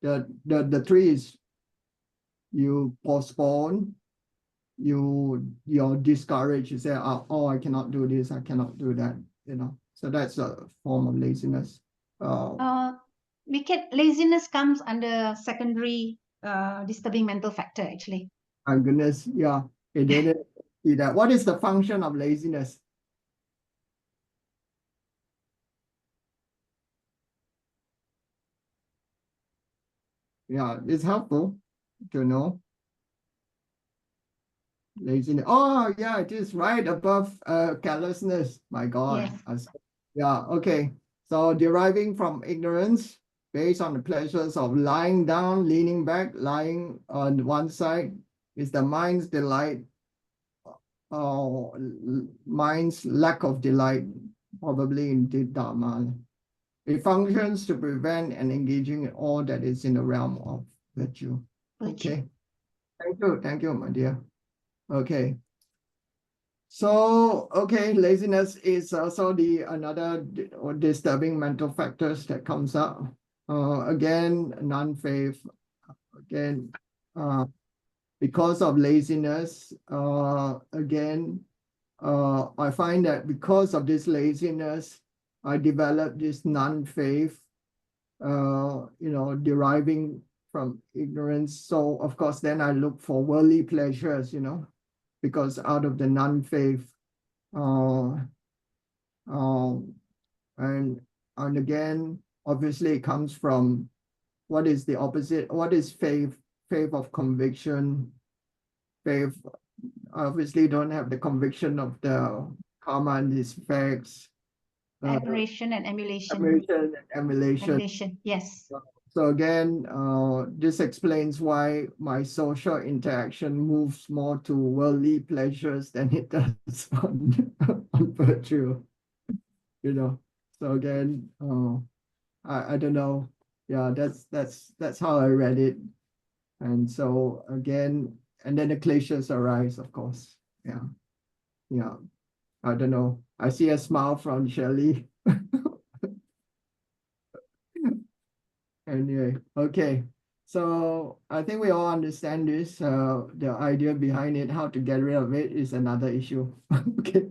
The three is you postpone, you're discouraged. You say, oh, I cannot do this, I cannot do that. So that's a form of laziness. Laziness comes under secondary disturbing mental factor, actually. My goodness, yeah, it didn't see that. What is the function of laziness? Yeah, it's helpful to know. Laziness. Oh, yeah, it is right above carelessness. My God. Yes. Yeah, okay. So deriving from ignorance based on the pleasures of lying down, leaning back, lying on one side is the mind's delight, mind's lack of delight, probably in the Dharma. It functions to prevent and engaging in all that is in the realm of virtue. Okay. Thank you, my dear. Okay. So, okay, laziness is also another disturbing mental factors that comes up. Again, non-faith. Again, because of laziness. Again, I find that because of this laziness, I developed this non-faith. Deriving from ignorance. So of course, then I look for worldly pleasures. Because out of the non-faith, and again, obviously it comes from what is the opposite? What is faith? Faith of conviction. Faith obviously don't have the conviction of the karma and its effects. Admiration and emulation. Admiration and emulation. Emulation, yes. So again, this explains why my social interaction moves more to worldly pleasures than it does on virtue. So again, I don't know. Yeah, that's how I read it. And so again, and then the kleshas arise, of course. Yeah. I don't know. I see a smile from Shelley. Anyway, okay. So I think we all understand this. The idea behind it, how to get rid of it, is another issue. Okay.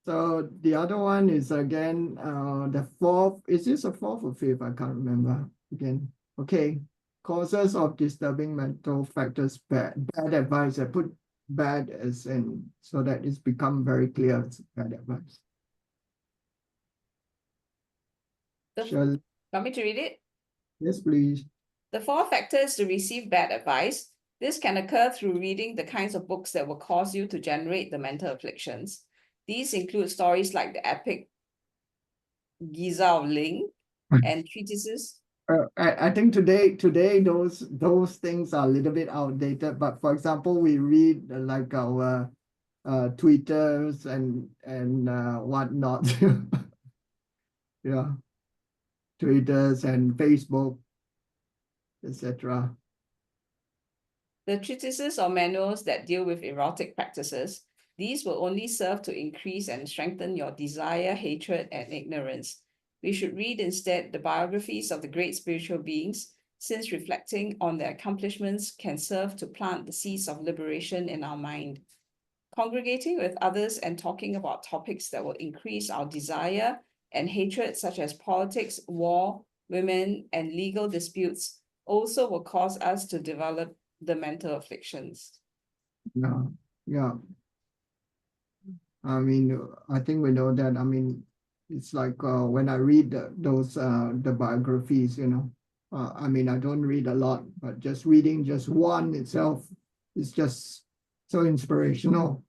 So the other one is again the fourth. Is this a fourth or fifth? I can't remember. Again. Okay. Causes of disturbing mental factors. Bad advice. I put bad as in so that it's become very clear. It's bad advice. Want me to read it? Yes, please. The 4 factors to receive bad advice. This can occur through reading the kinds of books that will cause you to generate the mental afflictions. These include stories like the epic Giza of Ling and treatises. I think today those things are a little bit outdated. But for example, we read like our Twitters and whatnot. Yeah, Twitters and Facebook, etc. The treatises or manuals that deal with erotic practices. These will only serve to increase and strengthen your desire, hatred, and ignorance. We should read instead the biographies of the great spiritual beings, since reflecting on their accomplishments can serve to plant the seeds of liberation in our mind. Congregating with others and talking about topics that will increase our desire and hatred, such as politics, war, women, and legal disputes, also will cause us to develop the mental afflictions. Yeah. I mean, I think we know that. I mean, it's like when I read those the biographies, I mean, I don't read a lot, but just reading just one itself is just so inspirational.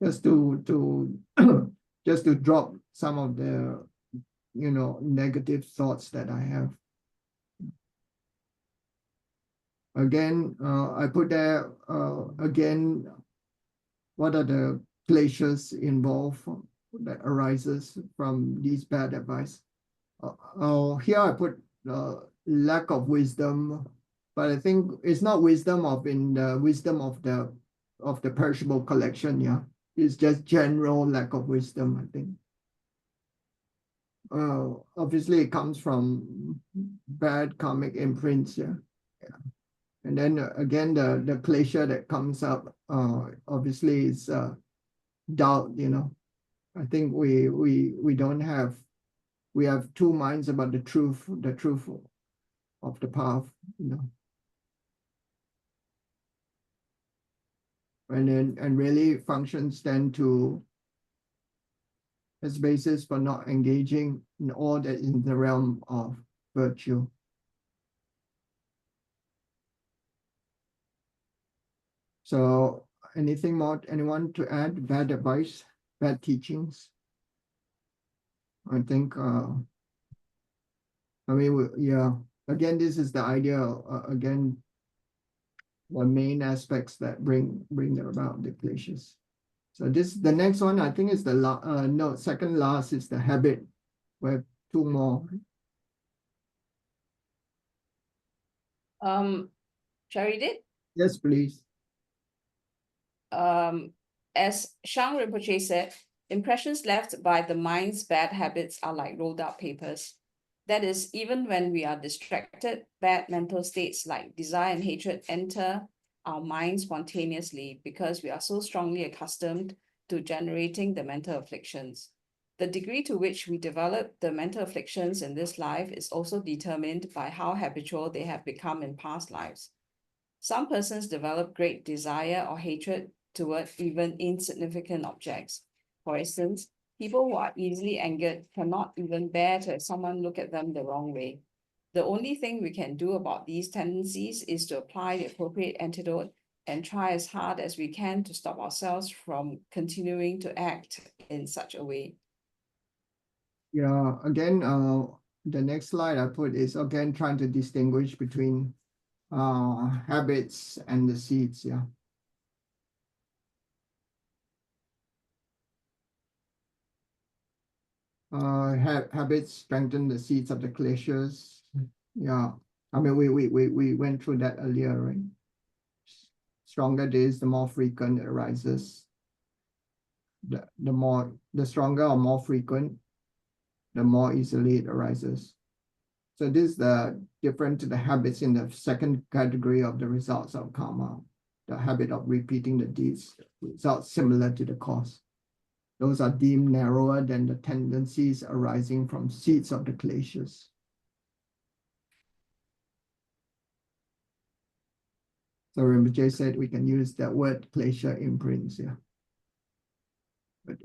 Just to just to drop some of the negative thoughts that I have. Again, I put there again, what are the kleshas involved that arises from these bad advice? Here I put lack of wisdom, but I think it's not wisdom in the wisdom of the perishable collection. Yeah, it's just general lack of wisdom, I think. Obviously it comes from bad karmic imprints. Yeah. And then again, the klesha that comes up, obviously is doubt. I think we don't have, we have two minds about the truth of the path. And really functions tend to as basis for not engaging in all that is in the realm of virtue. So anything more, anyone to add? Bad advice, bad teachings? I think, I mean, yeah, again, this is the idea, again, the main aspects that bring about the kleshas. So the next one, I think is the second last is the habit. We have two more. Shall I read it? Yes, please. As Shang Rinpoche said, impressions left by the mind's bad habits are like rolled up papers. That is, even when we are distracted, bad mental states like desire and hatred enter our mind spontaneously because we are so strongly accustomed to generating the mental afflictions. The degree to which we develop the mental afflictions in this life is also determined by how habitual they have become in past lives. Some persons develop great desire or hatred toward even insignificant objects. For instance, people who are easily angered cannot even bear to have someone look at them the wrong way. The only thing we can do about these tendencies is to apply the appropriate antidote and try as hard as we can to stop ourselves from continuing to act in such a way. Yeah, again, the next slide I put is again trying to distinguish between habits and the seeds. Yeah. Habits strengthen the seeds of the kleshas. Yeah, I mean we went through that earlier, right? Stronger it is, the more frequent it arises. The stronger or more frequent, the more easily it arises. So this is the different to the habits in the second category of the results of karma, the habit of repeating the deeds, results similar to the cause. Those are deemed narrower than the tendencies arising from seeds of the kleshas. So Rinpoche said we can use that word klesha imprints, yeah, but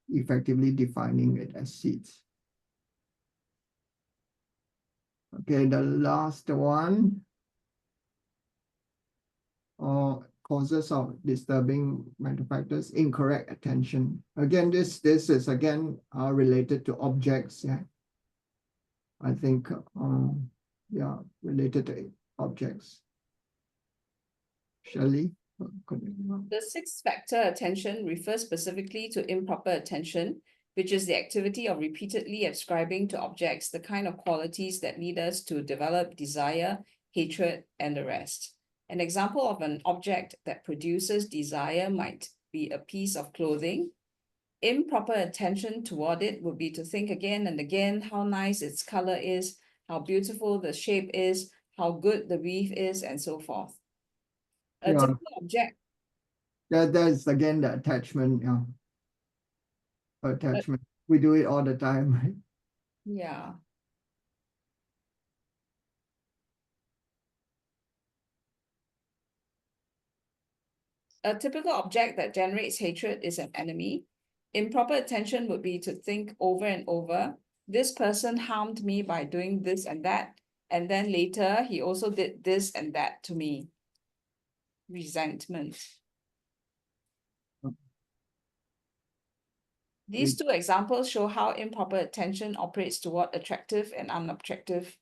effectively defining it as seeds. Okay, the last one, causes of disturbing mental factors, incorrect attention. Again, this is again related to objects. Yeah, I think, yeah, related to objects. Shelley? The sixth factor, attention, refers specifically to improper attention, which is the activity of repeatedly ascribing to objects the kind of qualities that lead us to develop desire, hatred, and the rest. An example of an object that produces desire might be a piece of clothing. Improper attention toward it would be to think again and again how nice its color is, how beautiful the shape is, how good the weave is, and so forth. A Yeah. typical object. That's again the attachment, yeah. Attachment. We do it all the time, right? Yeah. A typical object that generates hatred is an enemy. Improper attention would be to think over and over, this person harmed me by doing this and that, And then later, he also did this and that to me. Resentment. These two examples show how improper attention operates toward attractive and unattractive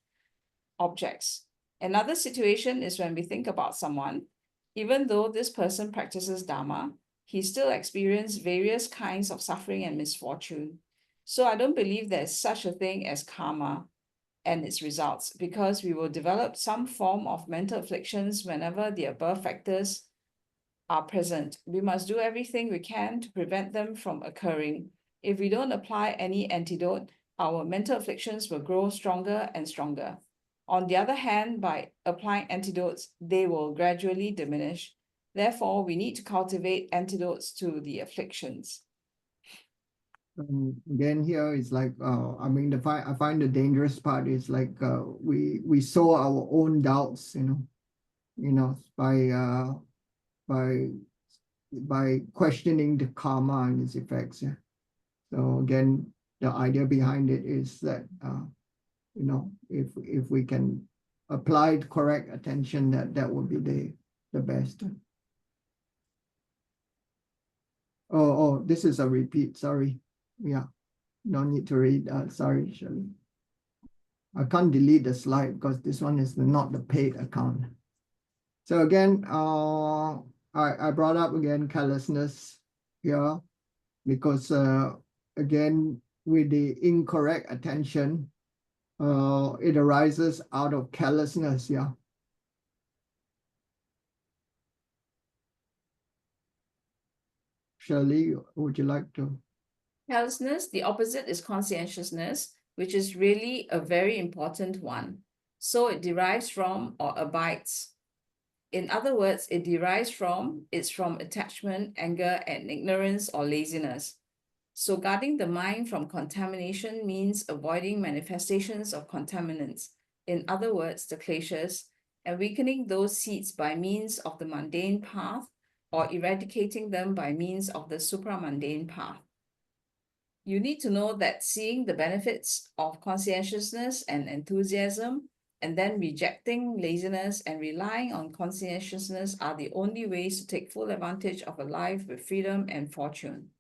objects. Another situation is when we think about someone, even though this person practices Dharma, he still experiences various kinds of suffering and misfortune. So I don't believe there's such a thing as karma and its results, because we will develop some form of mental afflictions whenever the above factors are present. We must do everything we can to prevent them from occurring. If we don't apply any antidote, our mental afflictions will grow stronger and stronger. On the other hand, by applying antidotes, they will gradually diminish. Therefore, we need to cultivate antidotes to the afflictions. Again, here is like, I mean, I find the dangerous part is like we sow our own doubts, by questioning the karma and its effects. Yeah. So again, the idea behind it is that if we can apply correct attention, that would be the best. Oh, this is a repeat. Sorry. Yeah, no need to read. Sorry, Shirley. I can't delete the slide because this one is not the paid account. So again, I brought up again carelessness here because again, with the incorrect attention, it arises out of carelessness. Yeah. Shirley, would you like to? Carelessness, the opposite is conscientiousness, which is really a very important one. So it derives from or abides. In other words, it's from attachment, anger, and ignorance or laziness. So guarding the mind from contamination means avoiding manifestations of contaminants. In other words, the kleshas, and weakening those seeds by means of the mundane path or eradicating them by means of the supramundane path. You need to know that seeing the benefits of conscientiousness and enthusiasm, and then rejecting laziness and relying on conscientiousness are the only ways to take full advantage of a life with freedom and fortune.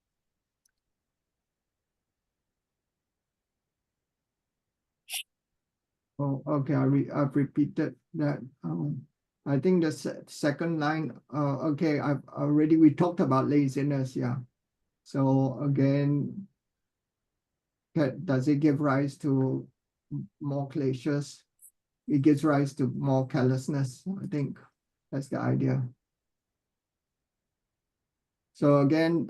Oh, okay. I've repeated that. I think the second line. Okay. We talked about laziness. Yeah. So again, does it give rise to more kleshas? It gives rise to more carelessness. I think that's the idea. So again,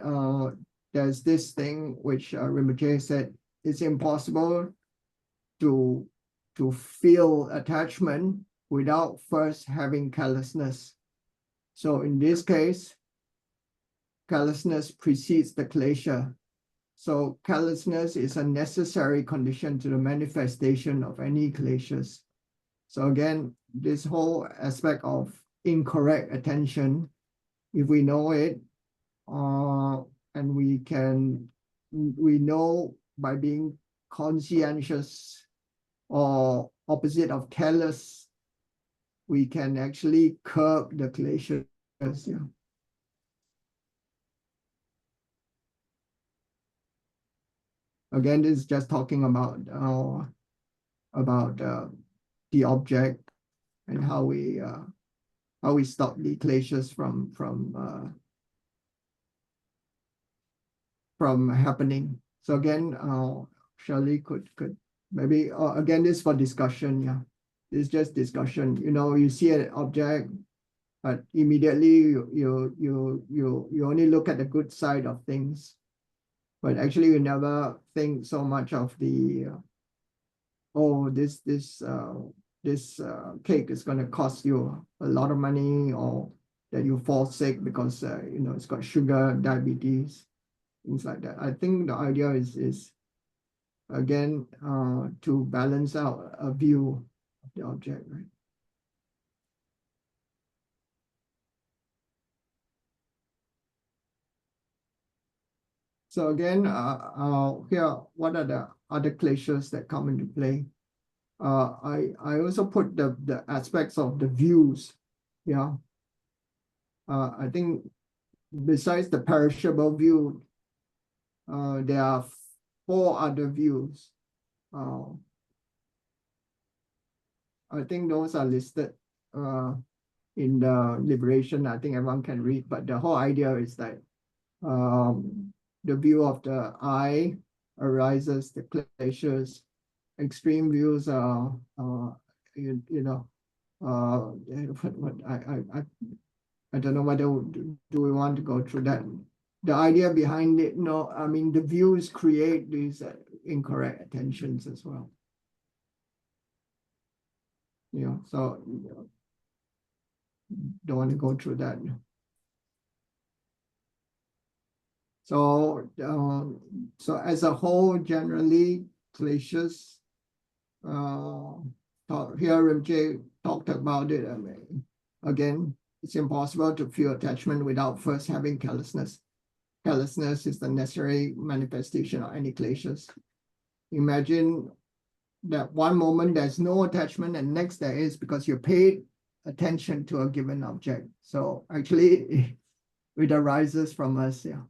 there's this thing which Rinpoche said, it's impossible to feel attachment without first having carelessness. So in this case, carelessness precedes the klesha. So carelessness is a necessary condition to the manifestation of any kleshas. So again, this whole aspect of incorrect attention, if we know it, and we know by being conscientious or opposite of careless, we can actually curb the kleshas. Yeah. Again, this is just talking about the object and how we stop the kleshas from happening. So again, Shirley could maybe again, this for discussion. Yeah, it's just discussion. You see an object, but immediately you only look at the good side of things, but actually you never think so much of the this cake is going to cost you a lot of money, or that you fall sick because it's got sugar, diabetes, things like that. I think the idea is again to balance out a view of the object, right? So again, here, what are the other kleshas that come into play? I also put the aspects of the views. Yeah. I think besides the perishable view, there are 4 other views. I think those are listed in the liberation. I think everyone can read, but the whole idea is that the view of the I arises, the kleshas. Extreme views are, what I don't know whether do we want to go through that. The idea behind it, no, I mean the views create these incorrect attentions as well. So don't want to go through that. So so as a whole, generally, kleshas. Here Rinpoche talked about it. I mean, again, it's impossible to feel attachment without first having callousness. Callousness is the necessary manifestation of any kleshas. Imagine that one moment there's no attachment and next there is, because you paid attention to a given object. So actually it arises from us. Yeah.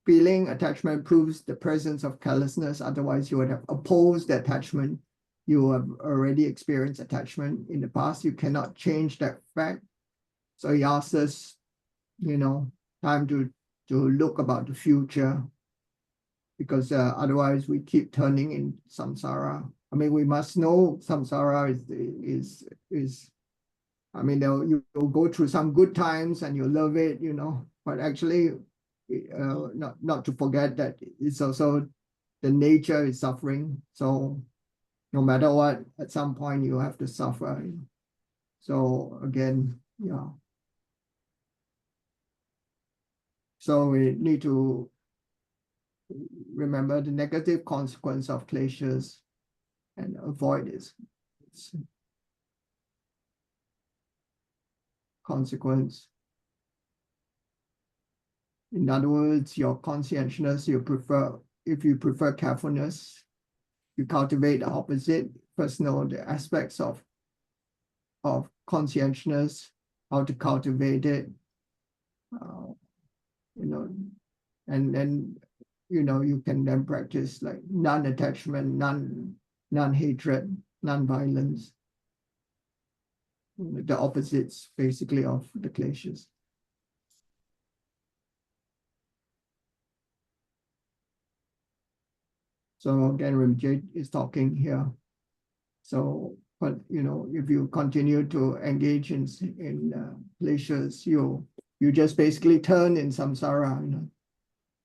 Feeling attachment proves the presence of callousness. Otherwise, you would have opposed the attachment. You have already experienced attachment in the past. You cannot change that fact. So he asks us, time to look about the future, because otherwise we keep turning in samsara. I mean, we must know samsara is. I mean, you'll go through some good times and you'll love it, but actually. Not to forget that it's also the nature is suffering. So no matter what, at some point you have to suffer. So again, yeah. So we need to remember the negative consequence of kleshas and avoid its consequence. In other words, your conscientiousness, if you prefer carefulness, you cultivate the opposite. First know the aspects of conscientiousness, how to cultivate it, and then, you can then practice like non-attachment, non-hatred, non-violence, the opposites basically of the kleshas. So again, Rinpoche is talking here. So, but if you continue to engage in kleshas, you just basically turn in samsara.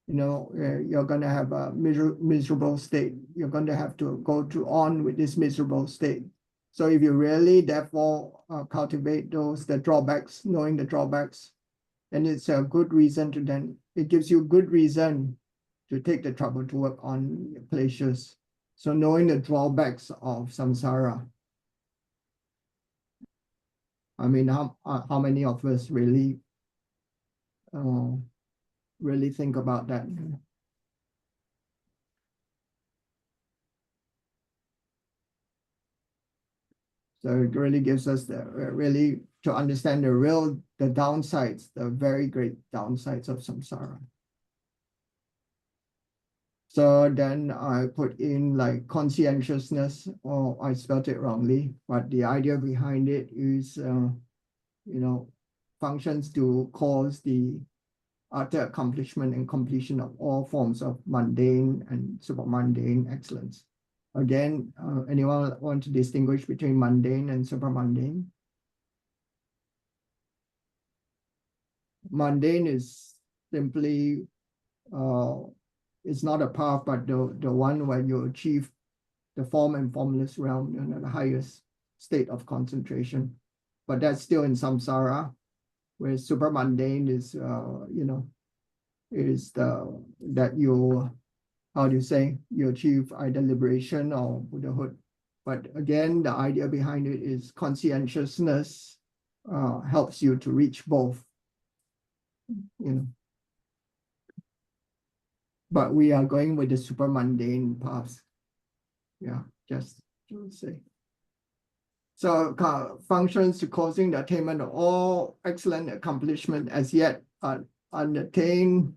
You're going to have a miserable state. You're going to have to go on with this miserable state. So if you really, therefore, cultivate the drawbacks, knowing the drawbacks, then it's a good reason it gives you good reason to take the trouble to work on kleshas. So knowing the drawbacks of samsara. I mean, how many of us really think about that? So it really gives us really to understand the downsides, the very great downsides of samsara. So then I put in like conscientiousness, or I spelled it wrongly, but the idea behind it is, functions to cause the utter accomplishment and completion of all forms of mundane and supramundane excellence. Again, anyone want to distinguish between mundane and supramundane? Mundane is simply, it's not a path, but the one where you achieve the form and formless realm, the highest state of concentration. But that's still in samsara, whereas supramundane is, is that you, how do you say, you achieve either liberation or Buddhahood. But again, the idea behind it is conscientiousness helps you to reach both. But we are going with the supramundane path. Yeah, just let's see. So functions to causing the attainment of all excellent accomplishment as yet unattained,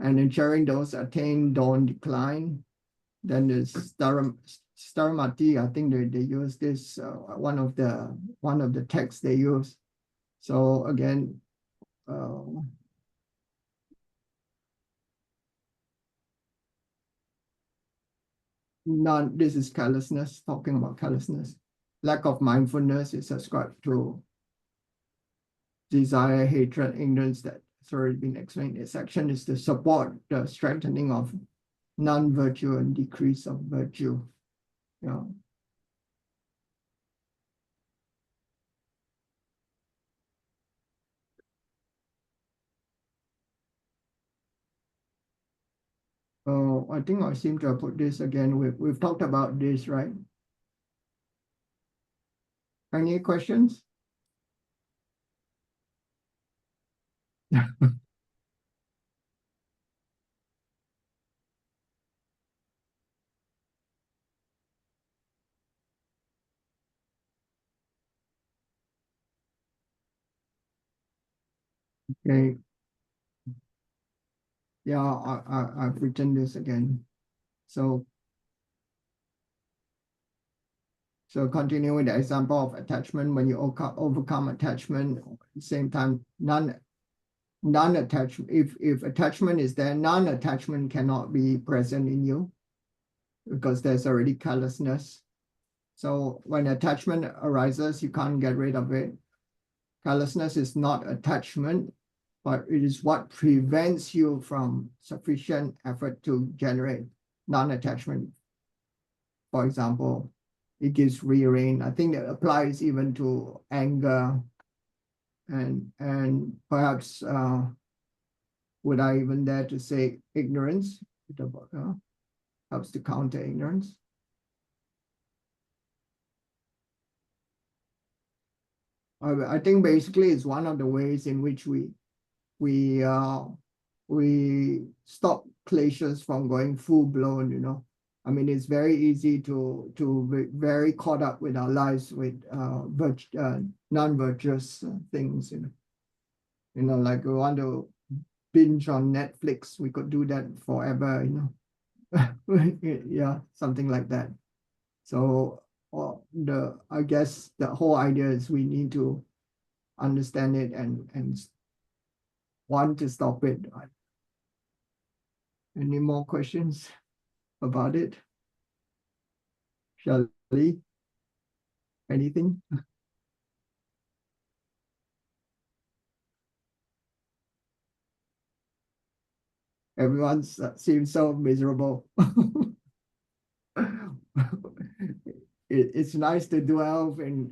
and ensuring those attained don't decline. Then there's Staramati. I think they use this one of the texts they use. So again, this is carelessness, talking about carelessness. Lack of mindfulness is ascribed to desire, hatred, ignorance that has already been explained. This section is to support the strengthening of non-virtue and decrease of virtue. Yeah. Oh, I think I seem to have put this again. We've talked about this, right? Any questions? Okay. Yeah, I've written this again. So continue with the example of attachment. When you overcome attachment, at the same time, non-attachment. If attachment is there, non-attachment cannot be present in you because there's already carelessness. So when attachment arises, you can't get rid of it. Carelessness is not attachment, but it is what prevents you from sufficient effort to generate non-attachment. For example, it gives restraint. I think that applies even to anger and perhaps would I even dare to say ignorance? Helps to counter ignorance. I think basically it's one of the ways in which we stop kleshas from going full blown, you know. I mean, it's very easy to be very caught up with our lives with non-virtuous things, you know. Like we want to binge on Netflix, we could do that forever, you know. Yeah, something like that. So I guess the whole idea is we need to understand it and want to stop it. Any more questions about it? Shelley? Anything? Everyone seems so miserable. It's nice to dwell in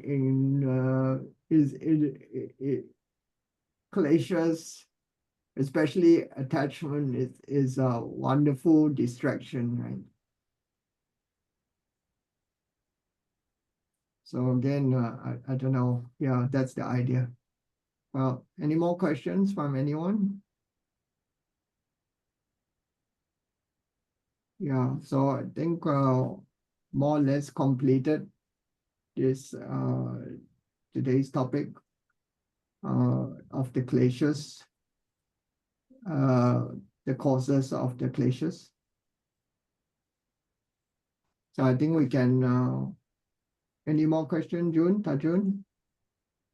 kleshas, especially attachment is a wonderful distraction, right? So again, I don't know. Yeah, that's the idea. Well, any more questions from anyone? Yeah, so I think more or less completed this today's topic of the kleshas, the causes of the kleshas. So I think we can. Any more questions, June? Tajun?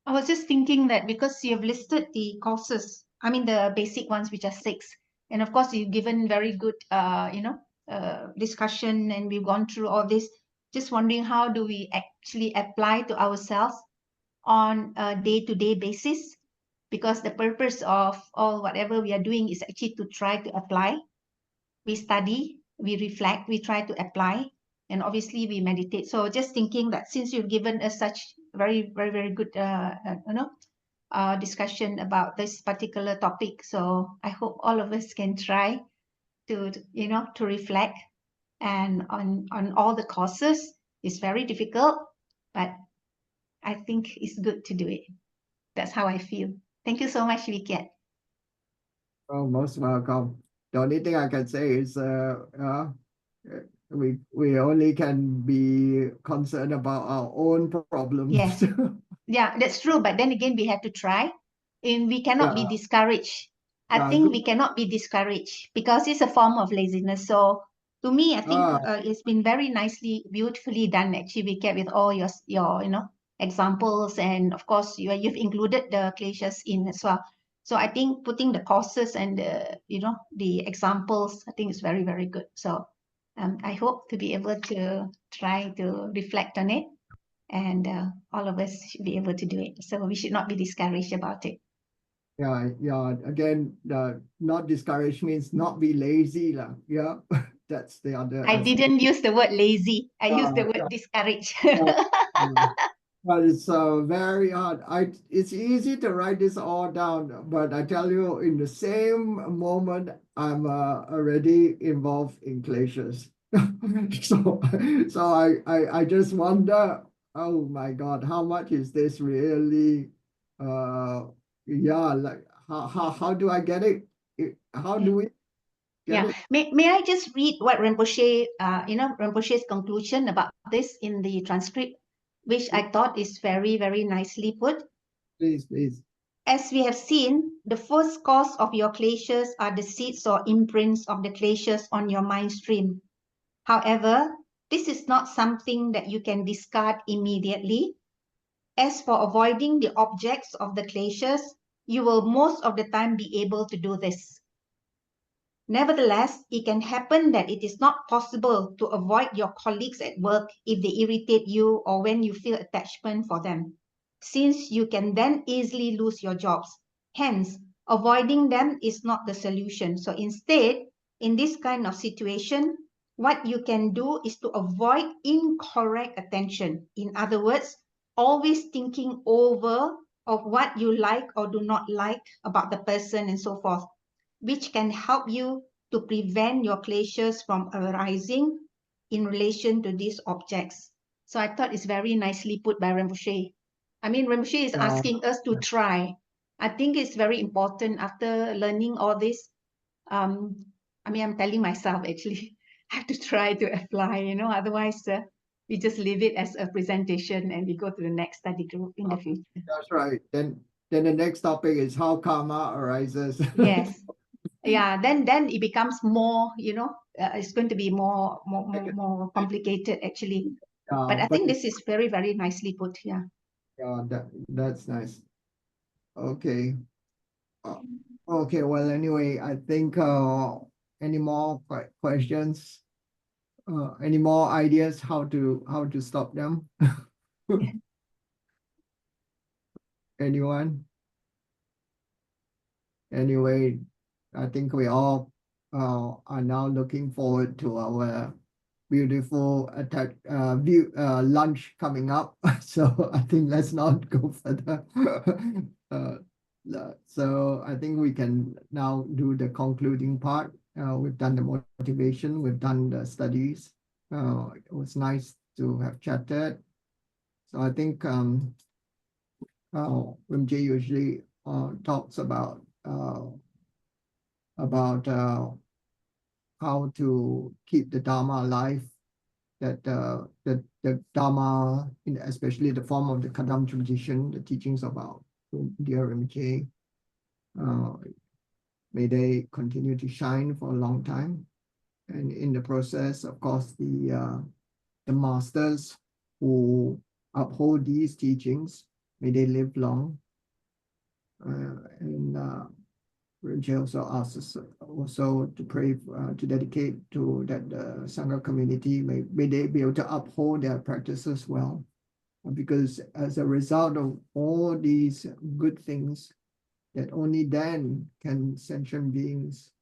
I was just thinking that because you have listed the causes, I mean the basic ones, which are 6, and of course you've given very good, discussion, and we've gone through all this. Just wondering, how do we actually apply to ourselves on a day-to-day basis? Because the purpose of all whatever we are doing is actually to try to apply. We study, we reflect, we try to apply, and obviously we meditate. So just thinking that since you've given us such very, very, very good, discussion about this particular topic, so I hope all of us can try to, to reflect and on all the causes. It's very difficult, but I think it's good to do it. That's how I feel. Thank you so much, Viket. Oh, most welcome. The only thing I can say is we only can be concerned about our own problems. Yes. Yeah, that's true. But then again, we have to try, and we cannot be Yeah. discouraged. I Yeah, think good. we cannot be discouraged because it's a form of laziness. So to me, I think it's been very nicely, beautifully done. Actually, we kept with all your examples, and of course, you've included the kleshas in as well. So I think putting the causes and the examples, I think is very, very good. So I hope to be able to try to reflect on it, and all of us should be able to do it. So we should not be discouraged about it. Yeah. Again, not discouraged means not be lazy lah. Yeah, that's the other I aspect. didn't use the word lazy. I used the Yeah, word discourage. yeah. But it's very hard. It's easy to write this all down, but I tell you, in the same moment, I'm already involved in kleshas. So I just wonder, oh my God, how much is this really? Yeah, like how do I get it? How do we get Yeah. it? May I just read what Rinpoche, Rinpoche's conclusion about this in the transcript, which I thought is very, very nicely put. Please, please. As we have seen, the first cause of your kleshas are the seeds or imprints of the kleshas on your mind stream. However, this is not something that you can discard immediately. As for avoiding the objects of the kleshas, you will most of the time be able to do this. Nevertheless, it can happen that it is not possible to avoid your colleagues at work if they irritate you or when you feel attachment for them, since you can then easily lose your jobs. Hence, avoiding them is not the solution. So instead, in this kind of situation, what you can do is to avoid incorrect attention. In other words, always thinking over of what you like or do not like about the person and so forth, which can help you to prevent your kleshas from arising in relation to these objects. So I thought it's very nicely put by Rinpoche. I mean, Rinpoche is asking us to try. I think it's very important after learning all this. I'm telling myself actually, I have to try to apply, otherwise we just leave it as a presentation and we go to the next study group in the future. That's right. Then the next topic is how karma arises. Yes. Yeah, then it becomes more, it's going to be more complicated actually. But I think this is very, very nicely put. Yeah. Yeah, that's nice. Okay. Okay. Well, anyway, I think any more questions? Any more ideas how to stop them? Anyone? Anyway, I think we all are now looking forward to our beautiful lunch coming up. So I think let's not go further. So I think we can now do the concluding part. We've done the motivation, we've done the studies. It was nice to have chatted. So I think Rimji usually talks about how to keep the Dharma alive, that the Dharma, especially the form of the Kadam tradition, the teachings about dear Rimji, may they continue to shine for a long time. And in the process, of course, the masters who uphold these teachings, may they live long. And Rinpoche also asks us also to pray, to dedicate to that the Sangha community, may they be able to uphold their practices well. Because as a result of all these good things, that only then can sentient beings,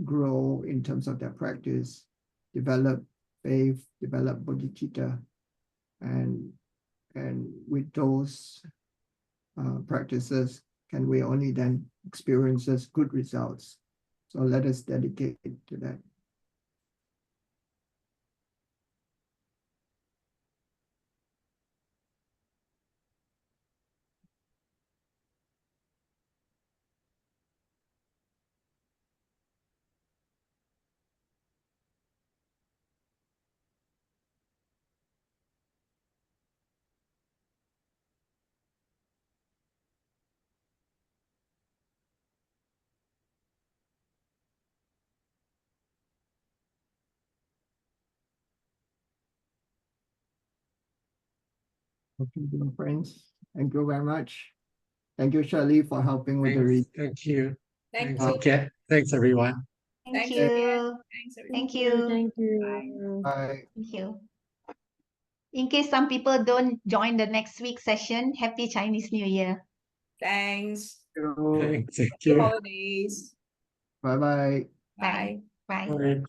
grow in terms of their practice, develop faith, develop bodhicitta, and with those practices, can we only then experience good results. So let us dedicate to that. Okay, dear friends. Thank you very much. Thank you, Shirley, for helping with the read. Thank you. Thank Thanks, you. okay. Thanks, everyone. Thank Thanks, you. Vivian. Thanks, everyone. Thank you. Thank Bye. you. Bye. Thank you. In case some people don't join the next week session, Happy Chinese New Year. Thanks. Thank you. Thank Happy you. holidays. Bye-bye. Bye. Bye. Bye. Bye.